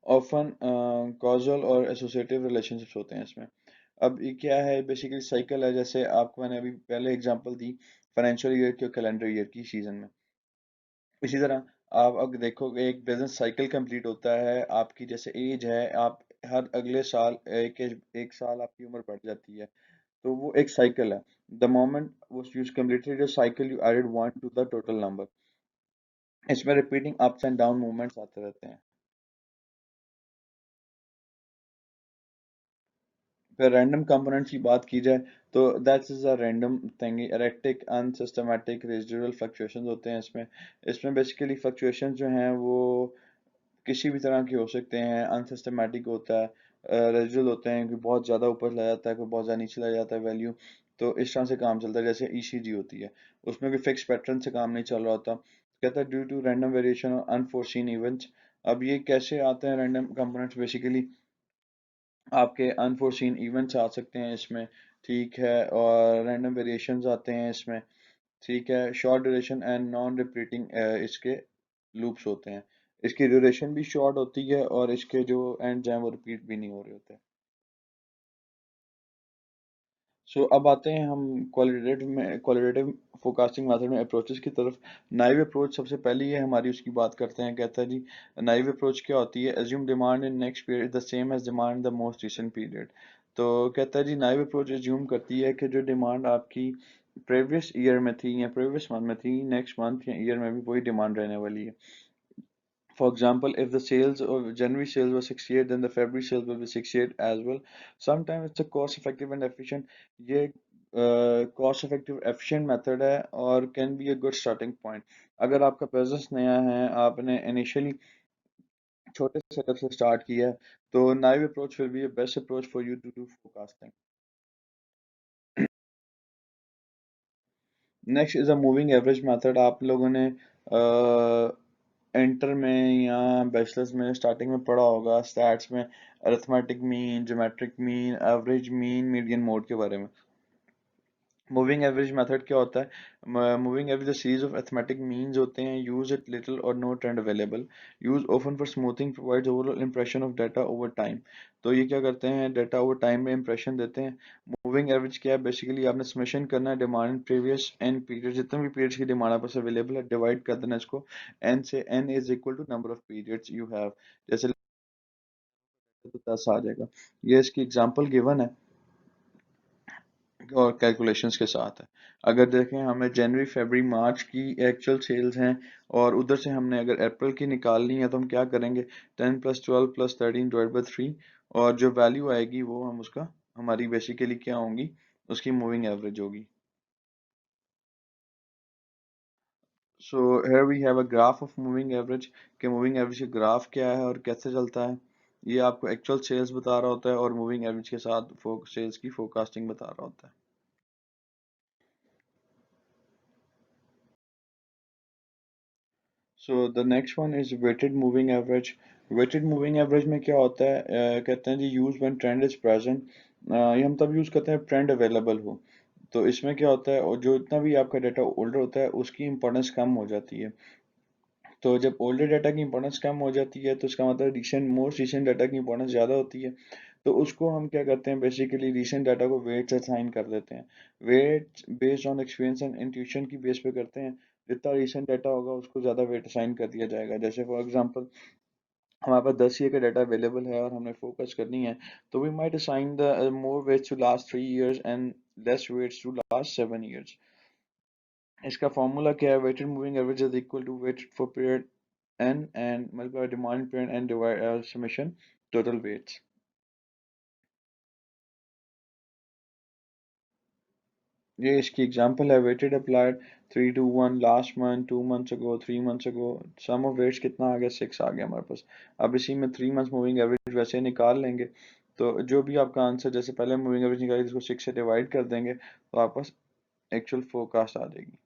ऑफन कॉजल और एसोसिएटिव रिलेशनशिप्स होते हैं इसमें। अब ये क्या है, बेसिकली साइकिल है, जैसे आपको मैंने अभी पहले एग्जांपल दी फाइनेंशियल ईयर की और कैलेंडर ईयर की सीजन में। इसी तरह आप अगर देखोगे एक बिजनेस साइकिल कंप्लीट होता है, आपकी जैसे एज है, आप हर अगले साल एक साल आपकी उम्र बढ़ जाती है। तो वो एक साइकिल है। द मोमेंट वो use completed your cycle you added one to the total number. इसमें repeating ups and down movements आते रहते हैं। फिर रैंडम कंपोनेंट्स की बात की जाए तो that is a random thing, erratic unsystematic residual fluctuations होते हैं इसमें। इसमें बेसिकली फ्लक्चुएशंस जो हैं वो किसी भी तरह के हो सकते हैं, अनसिस्टमैटिक होता है, रेजिडुअल होते हैं, कोई बहुत ज़्यादा ऊपर चला जाता है, कोई बहुत ज़्यादा नीचे चला जाता है वैल्यू। तो इस तरह से काम चलता है, जैसे ईसीजी होती है, उसमें कोई फिक्स पैटर्न से काम नहीं चल रहा होता। कहता है ड्यू टू रैंडम वेरिएशन और अनफोर्सीन इवेंट्स। अब ये कैसे आते हैं रैंडम कंपोनेंट्स, बेसिकली आपके अनफोर्सीन इवेंट्स आ सकते हैं इसमें, ठीक है, और रैंडम वेरिएशंस आते हैं इसमें, ठीक है, short duration and non repeating इसके लूप्स होते हैं। इसकी ड्यूरेशन भी शॉर्ट होती है और इसके जो एंड्स हैं वो रिपीट भी नहीं हो रहे होते। सो अब आते हैं हम क्वालिटेटिव फोरकास्टिंग मेथड में अप्रोचेस की तरफ। नाइव अप्रोच सबसे पहले ये हमारी उसकी बात करते हैं। कहता है जी, नाइव अप्रोच क्या होती है, assume demand in next period the same as demand the most recent period. तो कहता है जी, नाइव अप्रोच एज्यूम करती है कि जो डिमांड आपकी प्रीवियस ईयर में थी या प्रीवियस मंथ में थी, नेक्स्ट मंथ या ईयर में भी वही डिमांड रहने वाली है। For example, if the sales of January sales was 68, then the February sales will be 68 as well. Sometimes it's a cost effective and efficient. ये cost effective efficient method है और can be a good starting point. अगर आपका business नया है, आपने initially छोटे setup से स्टार्ट किया है, तो naive approach will be a best approach for you to do forecasting. Next is a moving average method. आप लोगों ने एंटर में या बैचलर्स में स्टार्टिंग में पढ़ा होगा स्टैट्स में, arithmetic mean, geometric mean, average mean, median mode के बारे में। मूविंग एवरेज मेथड क्या होता है, moving average series of arithmetic means होते हैं, यूज इट लिटिल और no trend available, use often for smoothing, provides overall impression of data over time. तो ये क्या करते हैं, डाटा ओवर टाइम में इंप्रेशन देते हैं। मूविंग एवरेज क्या है, बेसिकली आपने समेशन करना है डिमांड प्रीवियस एन पीरियड, जितने भी पीरियड्स की डिमांड आपके पास अवेलेबल है, डिवाइड कर देना इसको एन से, n is equal to number of periods you have. जैसे तो 10 आ जाएगा। ये इसकी एग्जांपल गिवन है और कैलकुलेशंस के साथ है। अगर देखें हमें जनवरी फरवरी मार्च की एक्चुअल सेल्स हैं और उधर से हमने अगर अप्रैल की निकालनी है तो हम क्या करेंगे, 10 + 12 + 13 डिवाइड बाई 3, और जो वैल्यू आएगी वो हम उसका, हमारी बेसिकली क्या होंगी, उसकी मूविंग एवरेज होगी। So here we have a graph of moving average, कि मूविंग एवरेज का ग्राफ क्या है और कैसे चलता है। ये आपको एक्चुअल सेल्स बता रहा होता है और मूविंग एवरेज के साथ सेल्स की फोरकास्टिंग बता रहा होता है। So the next one is weighted moving average. Weighted moving average में क्या होता है, कहते हैं जी use when trend is present. ये हम तब यूज करते हैं ट्रेंड अवेलेबल हो। तो इसमें क्या होता है, और जो इतना भी आपका डाटा ओल्डर होता है उसकी इंपॉर्टेंस कम हो जाती है। तो जब ओल्डर डाटा की इंपॉर्टेंस कम हो जाती है तो इसका मतलब रिसेंट मोस्ट रिसेंट डाटा की इंपॉर्टेंस ज़्यादा होती है। तो उसको हम क्या करते हैं, बेसिकली रिसेंट डाटा को वेट्स असाइन कर देते हैं। Weight based on experience and intuition की बेस पे करते हैं। जितना रिसेंट डाटा होगा उसको ज़्यादा वेट असाइन कर दिया जाएगा। जैसे फॉर एग्जांपल हमारे पास 10 ईयर का डाटा अवेलेबल है और हमने फोकस करनी है, तो we might assign the more weights to last 3 years and less weights to last 7 years। इसका फॉर्मूला क्या है, weighted moving average is equal to weighted for period n and multiply demand period and divide summation total weights। ये इसकी example है, weighted applied 3 to 1 last month, 2 months ago, 3 months ago। Sum of weights कितना आ गया, 6 आ गया हमारे पास। अब इसी में 3 months मूविंग एवरेज वैसे निकाल लेंगे। तो जो भी आपका आंसर, जैसे पहले मूविंग एवरेज निकाली इसको 6 से डिवाइड कर देंगे तो आपके पास एक्चुअल फोरकास्ट आ जाएगी।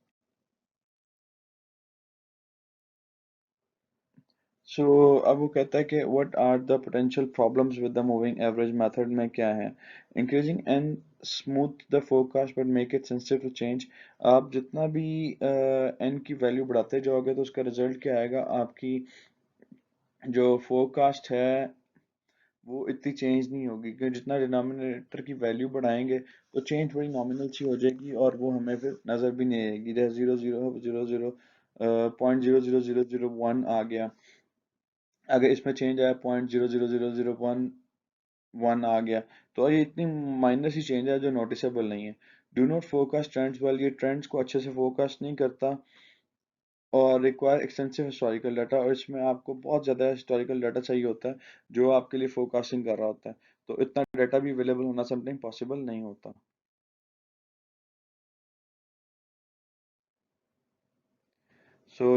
सो अब वो कहता है कि what are the potential problems with the moving average method में क्या है। Increasing and smooth the forecast but make it sensitive to change. आप जितना भी एन की वैल्यू बढ़ाते जाओगे तो उसका रिजल्ट क्या आएगा, आपकी जो फोरकास्ट है वो इतनी चेंज नहीं होगी, क्योंकि जितना डिनोमिनेटर की वैल्यू बढ़ाएंगे तो चेंज बड़ी नॉमिनल सी हो जाएगी और वो हमें फिर नज़र भी नहीं आएगी। जैसे 0.0000 0.00001 आ गया, अगर इसमें चेंज आया 0.00001 आ गया, तो ये इतनी माइनर सी चेंज है जो नोटिसेबल नहीं है। Do not forecast trends well, ये ट्रेंड्स को अच्छे से फोरकास्ट नहीं करता और रिक्वायर एक्सटेंसिव हिस्टोरिकल डाटा, और इसमें आपको बहुत ज़्यादा हिस्टोरिकल डाटा चाहिए होता है जो आपके लिए फोरकास्टिंग कर रहा होता है। तो इतना डाटा भी अवेलेबल होना समथिंग पॉसिबल नहीं होता।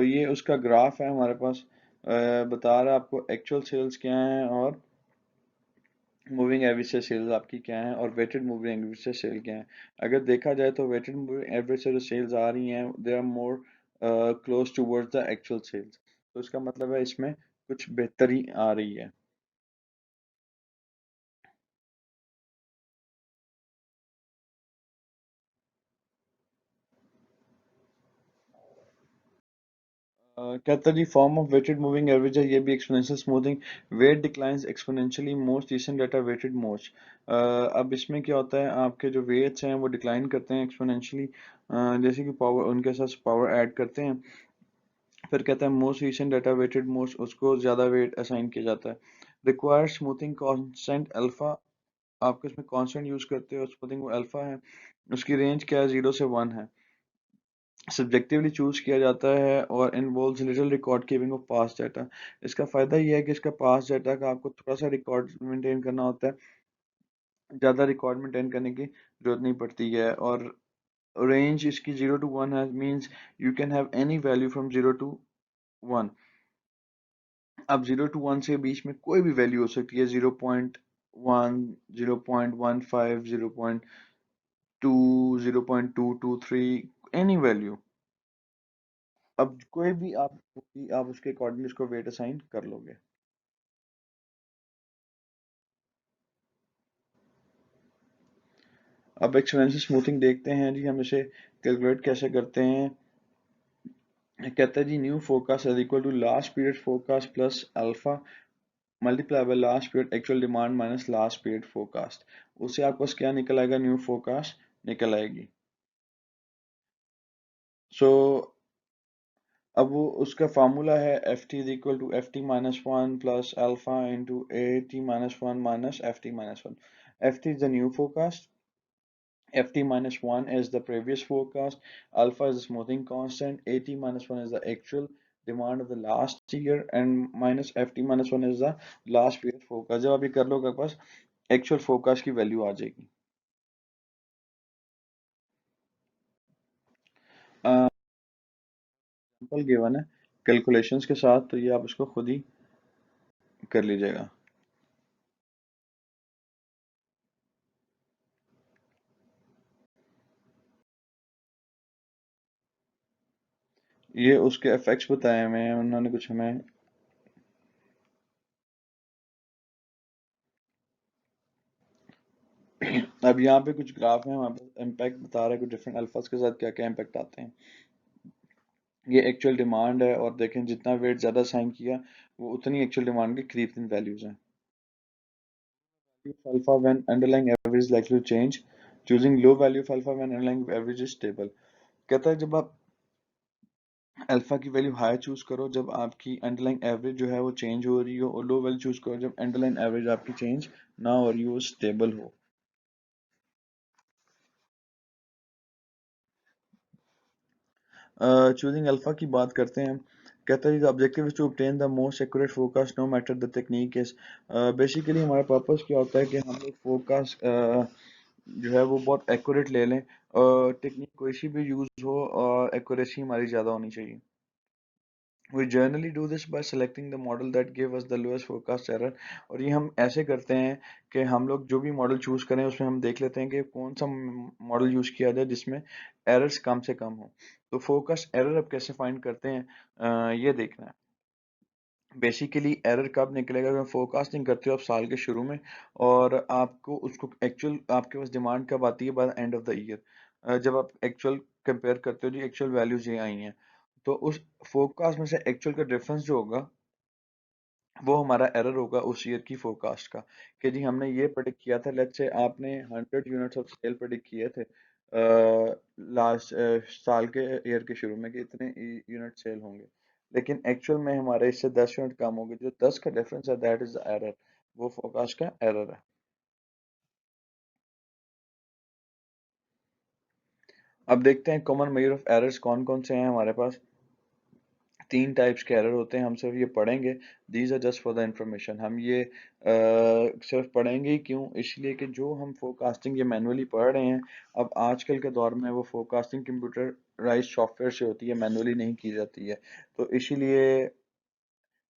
ये उसका ग्राफ है हमारे पास, बता रहा है आपको एक्चुअल सेल्स क्या हैं और मूविंग एवरेज से सेल्स आपकी क्या है और वेटेड मूविंग एवरेज से सेल क्या है। अगर देखा जाए तो वेटेड मूविंग एवरेज से जो सेल्स आ रही हैं they are more close towards the actual sales. तो इसका मतलब है इसमें कुछ बेहतरी आ रही है। कहता जी form of weighted moving average है, ये भी exponential smoothing. Weight declines exponentially most recent data weighted most. अब इसमें क्या होता है, आपके जो वेट्स हैं वो डिक्लाइन करते हैं एक्सपोनेंशियली, जैसे कि पावर उनके साथ पावर ऐड करते हैं। फिर कहता है most recent data weighted most, उसको ज़्यादा वेट असाइन किया जाता है। रिक्वायर्ड स्मूथिंग कांस्टेंट अल्फा, आपके इसमें कांस्टेंट यूज करते हो स्मूथिंग वो अल्फा है। उसकी रेंज क्या है, 0 से 1 है। सब्जेक्टिवली चूज किया जाता है और involves little record keeping of past data. इसका फायदा ये है कि इसका पास्ट डाटा का आपको थोड़ा सा रिकॉर्ड मेंटेन करना होता है, ज़्यादा रिकॉर्ड मेंटेन करने की जरूरत नहीं पड़ती है। और रेंज इसकी 0 to 1 है, means you can have any value from 0 to 1। अब 0 to 1 से बीच में कोई भी वैल्यू हो सकती है, 0.1, 0.15, 0.2, 0.223, एनी वैल्यू। अब कोई भी आप उसके अकॉर्डिंग उसको वेट असाइन कर लोगे। अब एक्सपोनेंशियल स्मूथिंग देखते हैं जी, हम इसे कैलकुलेट कैसे करते हैं। कहता है जी new forecast is equal to last period forecast plus alpha multiply by last period actual demand minus last period forecast. उससे आपको क्या निकल आएगा, न्यू फोरकास्ट निकल आएगी। सो अब वो उसका फार्मूला है F T is equal to F T minus one plus alpha into A T minus one minus F T minus one. F T is the new forecast, ft minus 1 is the previous forecast, alpha is the smoothing constant, at minus 1 is the actual demand of the last year, and minus ft minus 1 is the last period forecast। जब आप ये कर लोगे आपके पास actual forecast की value आ जाएगी। Example given है calculations के साथ, तो ये आप इसको खुद ही कर लीजिएगा। ये उसके इफेक्ट्स बताए हुए हैं उन्होंने कुछ हमें। अब यहाँ पे कुछ ग्राफ है, हमारे पास इम्पैक्ट बता रहा है कुछ डिफरेंट अल्फाज के साथ क्या क्या इम्पैक्ट आते हैं। ये एक्चुअल डिमांड है, और देखें जितना वेट ज़्यादा साइन किया वो उतनी एक्चुअल डिमांड की करीब वैल्यूज हैं। Alpha when underlying average is likely to change. Choosing low value of alpha when underlying average is stable. कहता है जब आप अल्फा की वैल्यू हाई चूज करो जब आपकी अंडरलाइन एवरेज जो है वो चेंज हो रही हो, और लो वैल्यू चूज करो जब अंडरलाइन एवरेज आपकी चेंज ना हो रही हो, स्टेबल हो। चूजिंग अल्फा की बात करते हैं। कहता है the objective is to obtain the most accurate forecast no matter the technique is. Basically हमारा पर्पस क्या होता है कि हम लोग फोरकास्ट जो है वो बहुत एक्यूरेट ले लें, और टेक्निक कोई सी भी यूज हो और एक्यूरेसी हमारी ज़्यादा होनी चाहिए। We generally do this by selecting the model that give us the lowest forecast error। और ये हम ऐसे करते हैं कि हम लोग जो भी मॉडल चूज करें उसमें हम देख लेते हैं कि कौन सा मॉडल यूज किया जाए जिसमें एरर्स कम से कम हो। तो फोरकास्ट एरर अब कैसे फाइंड करते हैं, ये देखना है। बेसिकली एरर कब निकलेगा जब फोरकास्टिंग करते हो आप साल के शुरू में, और आपको उसको एक्चुअल आपके पास डिमांड कब आती है, by the end of the year, जब आप एक्चुअल कंपेयर करते हो जी एक्चुअल वैल्यूज ये आई हैं। तो उस फोरकास्ट में से एक्चुअल का डिफरेंस जो होगा वो हमारा एरर होगा उस ईयर की फोरकास्ट का। कि जी हमने ये प्रेडिक्ट किया था, लेट्स से आपने 100 यूनिट्स ऑफ सेल प्रेडिक्ट किए थे लास्ट साल के ईयर के शुरू में कि इतने यूनिट सेल होंगे, लेकिन एक्चुअल में हमारे इससे 10 यूनिट कम होंगे। जो 10 का डिफरेंस है दैट इज द एरर, वो फोरकास्ट का एरर है। अब देखते हैं कॉमन मेजर ऑफ एरर्स कौन कौन से हैं हमारे पास। तीन टाइप्स के एरर होते हैं, हम सिर्फ ये पढ़ेंगे। These are just for the information. हम ये सिर्फ पढ़ेंगे ही क्यों, इसलिए कि जो हम फोरकास्टिंग ये मैनुअली पढ़ रहे हैं, अब आजकल के दौर में वो फोरकास्टिंग कंप्यूटराइज्ड सॉफ्टवेयर से होती है, मैनुअली नहीं की जाती है। तो इसीलिए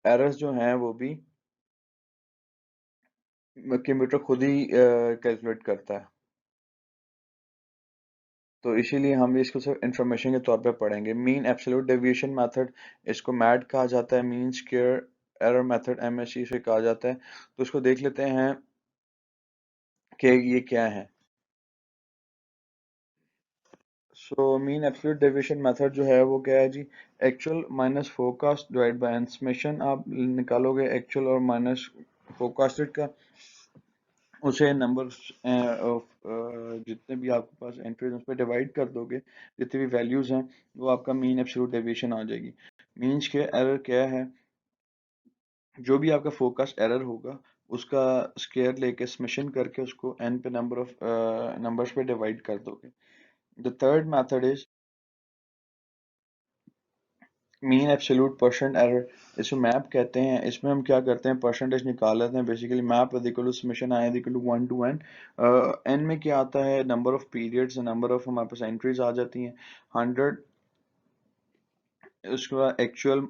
एरर्स जो हैं वो भी कंप्यूटर खुद ही कैलकुलेट करता है। तो इसीलिए हम इसको सिर्फ इंफॉर्मेशन के तौर पे पढ़ेंगे। मीन एब्सोल्यूट डेविएशन मेथड, इसको मैड कहा जाता है। Mean square error method MSE से कहा जाता है। तो इसको देख लेते हैं कि ये क्या है। So mean absolute deviation method जो है वो क्या है जी, actual minus forecast divide by N. Summation आप निकालोगे एक्चुअल और माइनस फोरकास्टेड का, उसे नंबर ऑफ जितने भी आपके पास एंट्रीज उस पर डिवाइड कर दोगे, जितनी भी वैल्यूज हैं वो आपका मीन एब्सोल्यूट डेविएशन आ जाएगी। मीन्स के एरर क्या है, जो भी आपका फोकस एरर होगा उसका स्क्वायर लेके समेशन करके उसको एन पे नंबर ऑफ नंबर्स पे डिवाइड कर दोगे। The third method is mean absolute percent error. इसको मैप कहते हैं। इसमें हम क्या करते हैं, परसेंटेज निकाल लेते हैं। Basically map is equal to summation I is equal to 1 to n. N में क्या आता है, number of periods, number of हमारे पास एंट्रीज आ जाती हैं 100। उसके बाद actual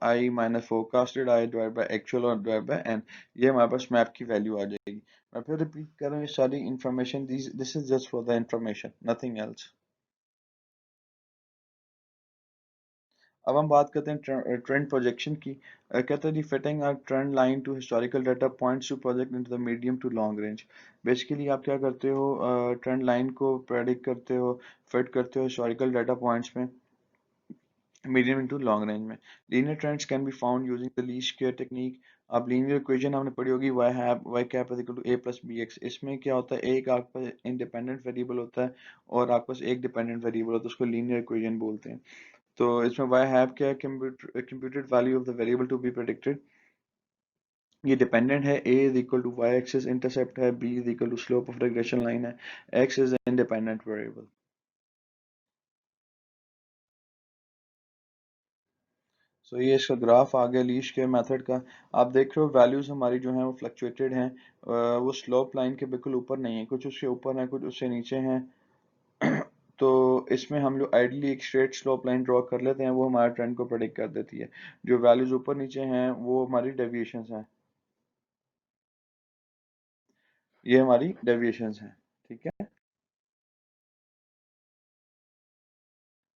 I minus forecasted I divide by actual और डिवाइड बाय एन। ये हमारे पास मैप की वैल्यू आ जाएगी। मैं फिर रिपीट कर रहा हूँ, ये सारी information this is just for the information, nothing else. अब हम बात करते हैं ट्रेंड प्रोजेक्शन की। कहते हैं जी fitting a trend line to historical data points to project into the medium to long range. Basically आप क्या करते हो, ट्रेंड लाइन को प्रेडिक्ट करते हो, फिट करते हो हिस्टोरिकल डाटा पॉइंट्स में, मीडियम इनटू लॉन्ग रेंज में। Linear trends can be found using the least square technique. आप लीनियर इक्वेशन हमने पढ़ी होगी, Y cap is equal to A plus B X. इसमें क्या होता है, एक आपके पास इंडिपेंडेंट वेरिएबल होता है और आपके पास एक डिपेंडेंट वेरिएबल होता है, उसको लीनियर इक्वेशन बोलते हैं। तो इसमें वाई हैव क्या है, computed value of the variable to be predicted. ये डिपेंडेंट है, a is equal to Y axis intercept है, b is equal to slope of regression line है, x is independent variable. So ये इसका graph आ गया least के method का। आप देख रहे हो वैल्यूज हमारी जो हैं वो फ्लक्चुएटेड हैं, वो स्लोप लाइन के बिल्कुल ऊपर नहीं है, कुछ उसके ऊपर है कुछ उससे नीचे हैं। तो इसमें हम लोग आइडली एक स्ट्रेट स्लोप लाइन ड्रॉ कर लेते हैं, वो हमारे ट्रेंड को प्रेडिक्ट कर देती है। जो वैल्यूज ऊपर नीचे हैं वो हमारी डेविएशंस हैं, ये हमारी डेविएशंस हैं। ठीक है।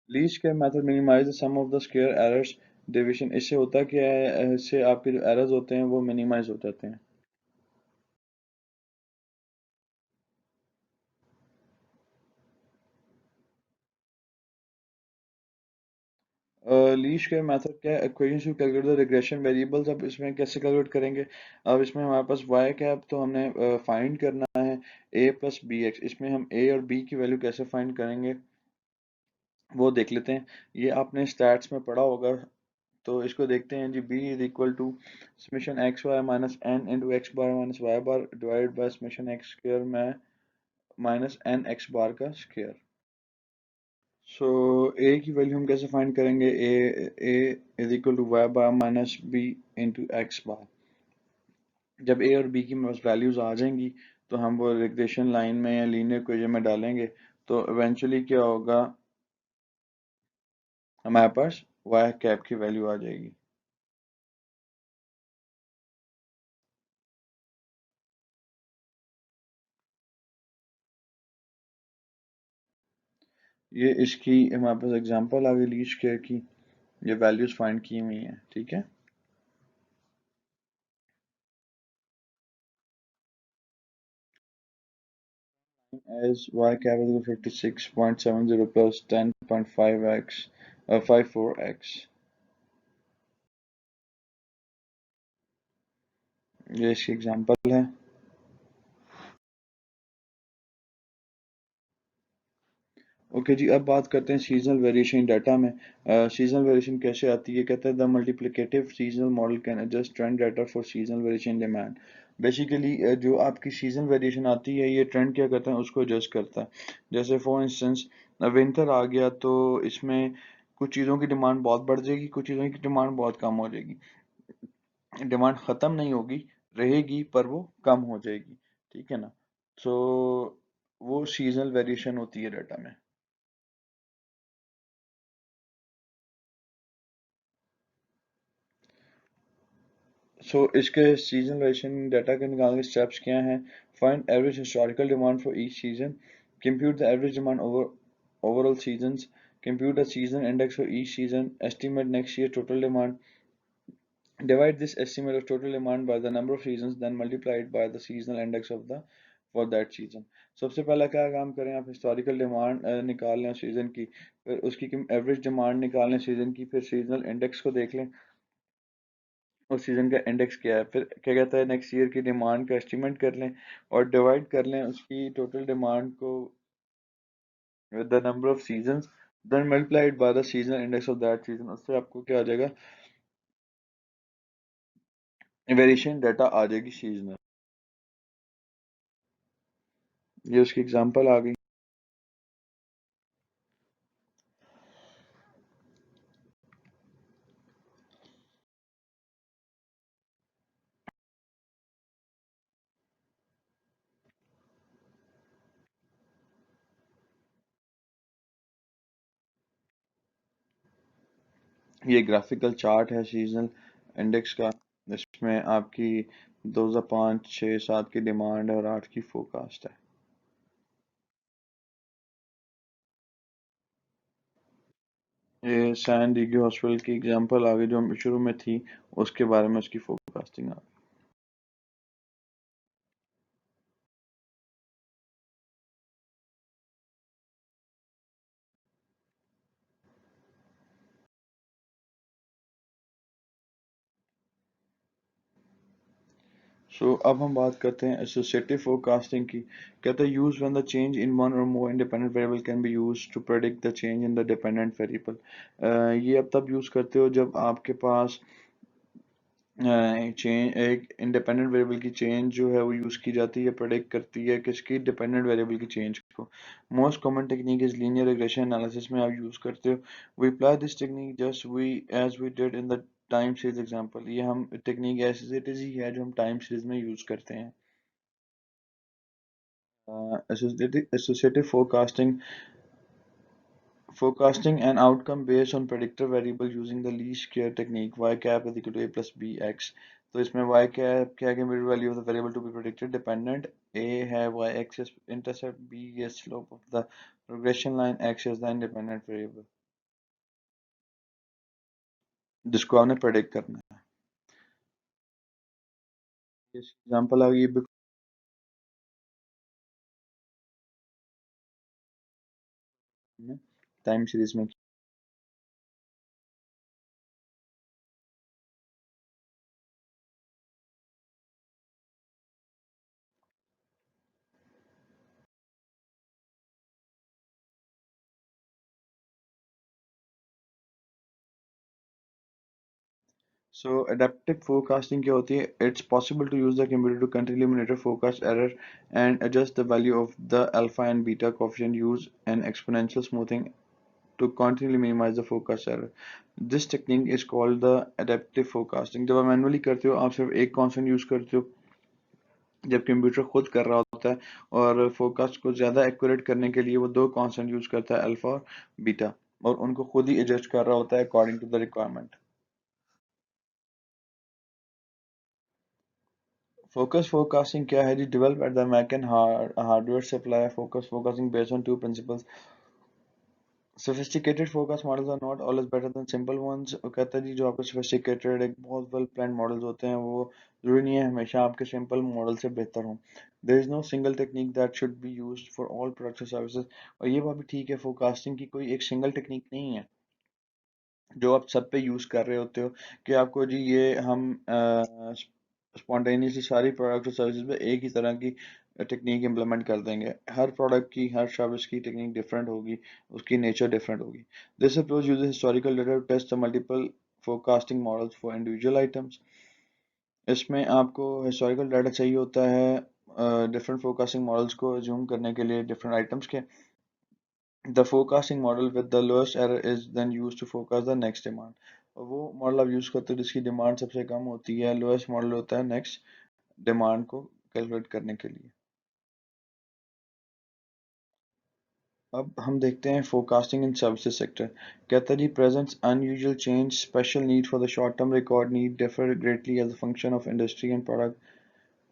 Least square method minimize the sum of the square errors division. इससे होता क्या है, इससे आपके जो एरर्स होते हैं वो मिनिमाइज हो जाते हैं। लीस्ट स्क्वायर मेथड क्या है, equation two calculate the regression variables. अब इसमें कैसे कैलकुलेट करेंगे? अब इसमें हमारे पास वाई कैप तो हमने फाइंड करना है ए प्लस बी एक्स। इसमें हम ए और बी की वैल्यू कैसे फाइंड करेंगे वो देख लेते हैं। ये आपने स्टैट्स में पढ़ा होगा, तो इसको देखते हैं जी। B is equal to summation x y minus n into x bar minus y bar divide by summation x square में माइनस एन एक्स बार का स्क्वायर। सो ए की वैल्यू हम कैसे फाइंड करेंगे? A is equal to y bar minus b into x bar. जब a और B की मेरे पास वैल्यूज आ जाएंगी तो हम वो रिग्रेशन लाइन में या लीनियर इक्वेशन में डालेंगे, तो इवेंचुअली क्या होगा, हमारे पास वाई कैप की वैल्यू आ जाएगी। ये इसकी हमारे पास एग्जांपल आ गई लीस्ट स्क्वायर की। ये वैल्यूज फाइंड की हुई हैं, ठीक है। as y capital 56.70 plus 10.5x 54x। ये इसकी एग्जांपल है। ओके जी, अब बात करते हैं सीजनल वेरिएशन डाटा में। सीजनल वेरिएशन कैसे आती है? कहते हैं the multiplicative seasonal model can adjust trend data for seasonal variation demand. Basically जो आपकी सीजनल वेरिएशन आती है, ये ट्रेंड क्या करता है, उसको एडजस्ट करता है। जैसे फॉर इंस्टेंस विंटर आ गया तो इसमें कुछ चीज़ों की डिमांड बहुत बढ़ जाएगी, कुछ चीज़ों की डिमांड बहुत कम हो जाएगी। डिमांड ख़त्म नहीं होगी, रहेगी, पर वो कम हो जाएगी, ठीक है ना। सो वो सीजनल वेरिएशन होती है डाटा में। सो इसके सीजन वेरिएशन डाटा के निकालने के स्टेप्स क्या हैं? Find average historical demand for each season, compute the average demand overall seasons, compute the season index for each season, estimate next year total demand, divide this estimate of total demand by the number of seasons, then multiply it by the seasonal index of the for that season। सबसे पहला क्या काम करें, आप historical demand निकाल लें season की, फिर उसकी एवरेज डिमांड निकाल लें सीजन की, फिर सीजनल इंडेक्स को देख लें उस सीजन का इंडेक्स क्या है, फिर क्या कहता है नेक्स्ट ईयर की डिमांड का एस्टिमेट कर लें और डिवाइड कर लें उसकी टोटल डिमांड को with the number of seasons, then multiplied by the seasonal index of that season. उससे आपको क्या आ जाएगा, वेरिएशन डाटा आ जाएगी सीजनल। ये उसकी एग्जांपल आ गई। ये ग्राफिकल चार्ट है सीजनल इंडेक्स का। इसमें आपकी 2005, 6, 7 की डिमांड है और 8 की फोरकास्ट है। ये सैन डिego हॉस्पिटल की एग्जांपल आ गई जो शुरू में थी, उसके बारे में उसकी फोरकास्टिंग आ गई। अब हम बात करते हैं एसोसिएटिव फोरकास्टिंग की। कहते हैं use when the change in one or more independent variable can be used to predict the change in the dependent variable. ये अब तब यूज करते हो जब आपके पास चेंज, एक इंडिपेंडेंट वेरिएबल की चेंज जो है वो यूज़ की जाती है, प्रेडिक्ट करती है किसकी, डिपेंडेंट वेरिएबल की चेंज को। Most common technique is linear regression analysis में आप यूज़ करते हो। We apply this technique just we as we did in the time series example. ये हम टेक्निक ऐसे इट इज ही है जो हम टाइम सीरीज में यूज़ करते हैं। Associative forecasting, forecasting an outcome based on predictor variable using the least square technique, y cap is equal to a plus bx। तो इसमें y cap क्या है, value of the variable to be predicted dependent, a है y axis intercept, b is slope of the regression line, x is the independent variable। जिसको आपने predict करना है। Example आ गई टाइम सीरीज में। So adaptive forecasting क्या होती है? It's possible to use the computer to continually monitor forecast error and adjust the value of the alpha and beta coefficient, use an exponential smoothing to continually minimize the forecast error. This technique is called the adaptive forecasting. जब आप manually करते हो आप सिर्फ एक constant use करते हो, जब कंप्यूटर खुद कर रहा होता है और फोरकास्ट को ज़्यादा एक्यूरेट करने के लिए वो दो कॉन्स्टेंट यूज करता है, अल्फा और बीटा, और उनको खुद ही एडजस्ट कर रहा होता है according to the requirement. Focus forecasting क्या है जी? Develop at the mac and hardware supply focus forecasting based on two principles. Sophisticated forecast models are not always better than simple ones। वो कहता है जी जो आपके sophisticated एक बहुत well planned models होते हैं वो जरूरी नहीं है हमेशा आपके simple model से बेहतर हों। There is no single technique that should be used for all products or services। और ये बात भी ठीक है, forecasting की कोई एक single technique नहीं है जो आप सब पे यूज कर रहे होते हो कि आपको जी ये हम स्पॉन्टेनियसली सारी प्रोडक्ट और सर्विसेज पे एक ही तरह की टेक्निक इम्प्लीमेंट कर देंगे। हर प्रोडक्ट की हर सर्विस की टेक्निक डिफरेंट होगी, उसकी नेचर डिफरेंट होगी। This approach uses historical data to test the multiple forecasting models for individual items. इसमें आपको हिस्टोरिकल डाटा चाहिए होता है डिफरेंट फोरकास्टिंग मॉडल्स को जूम करने के लिए डिफरेंट आइटम्स के। The forecasting model with the lowest error is then used to forecast the next demand। और वो मॉडल आप यूज करते हो जिसकी डिमांड सबसे कम होती है, लोएस्ट मॉडल होता है नेक्स्ट डिमांड को कैलकुलेट करने के लिए। अब हम देखते हैं फोरकास्टिंग इन सर्विसेज सेक्टर। कहता है जी presents unusual change special need for the short term record need differ greatly as a function of industry and product.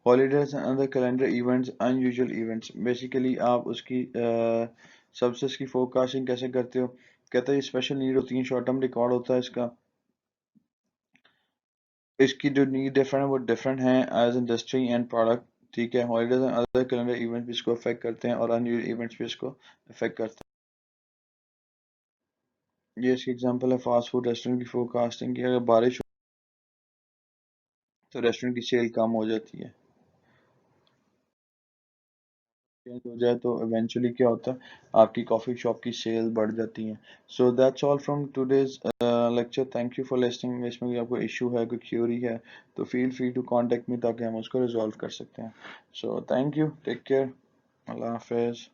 Holidays and other calendar events unusual events. Basically आप उसकी services की forecasting कैसे करते हो? कहता है ये स्पेशल नीड होती है, शॉर्ट टर्म रिकॉर्ड होता है इसका, इसकी जो नीड डिफरेंट है वो डिफरेंट है एज इंडस्ट्री एंड प्रोडक्ट। ठीक है, holidays and other calendar events भी इसको अफेक्ट करते हैं और अनयूजुअल इवेंट्स भी इसको अफेक्ट करते हैं। ये इसकी एग्जांपल है फास्ट फूड रेस्टोरेंट की फोरकास्टिंग की। अगर बारिश हो तो रेस्टोरेंट की सेल कम हो जाती है, चेंज हो जाए तो इवेंचुअली क्या होता है आपकी कॉफ़ी शॉप की सेल बढ़ जाती है। So that's all from today's lecture. Thank you for listening. इसमें कोई आपको इशू है, कोई क्यूरी है तो feel free to contact me ताकि हम उसको रिजॉल्व कर सकते हैं। So thank you, take care, अल्लाह हाफिज़।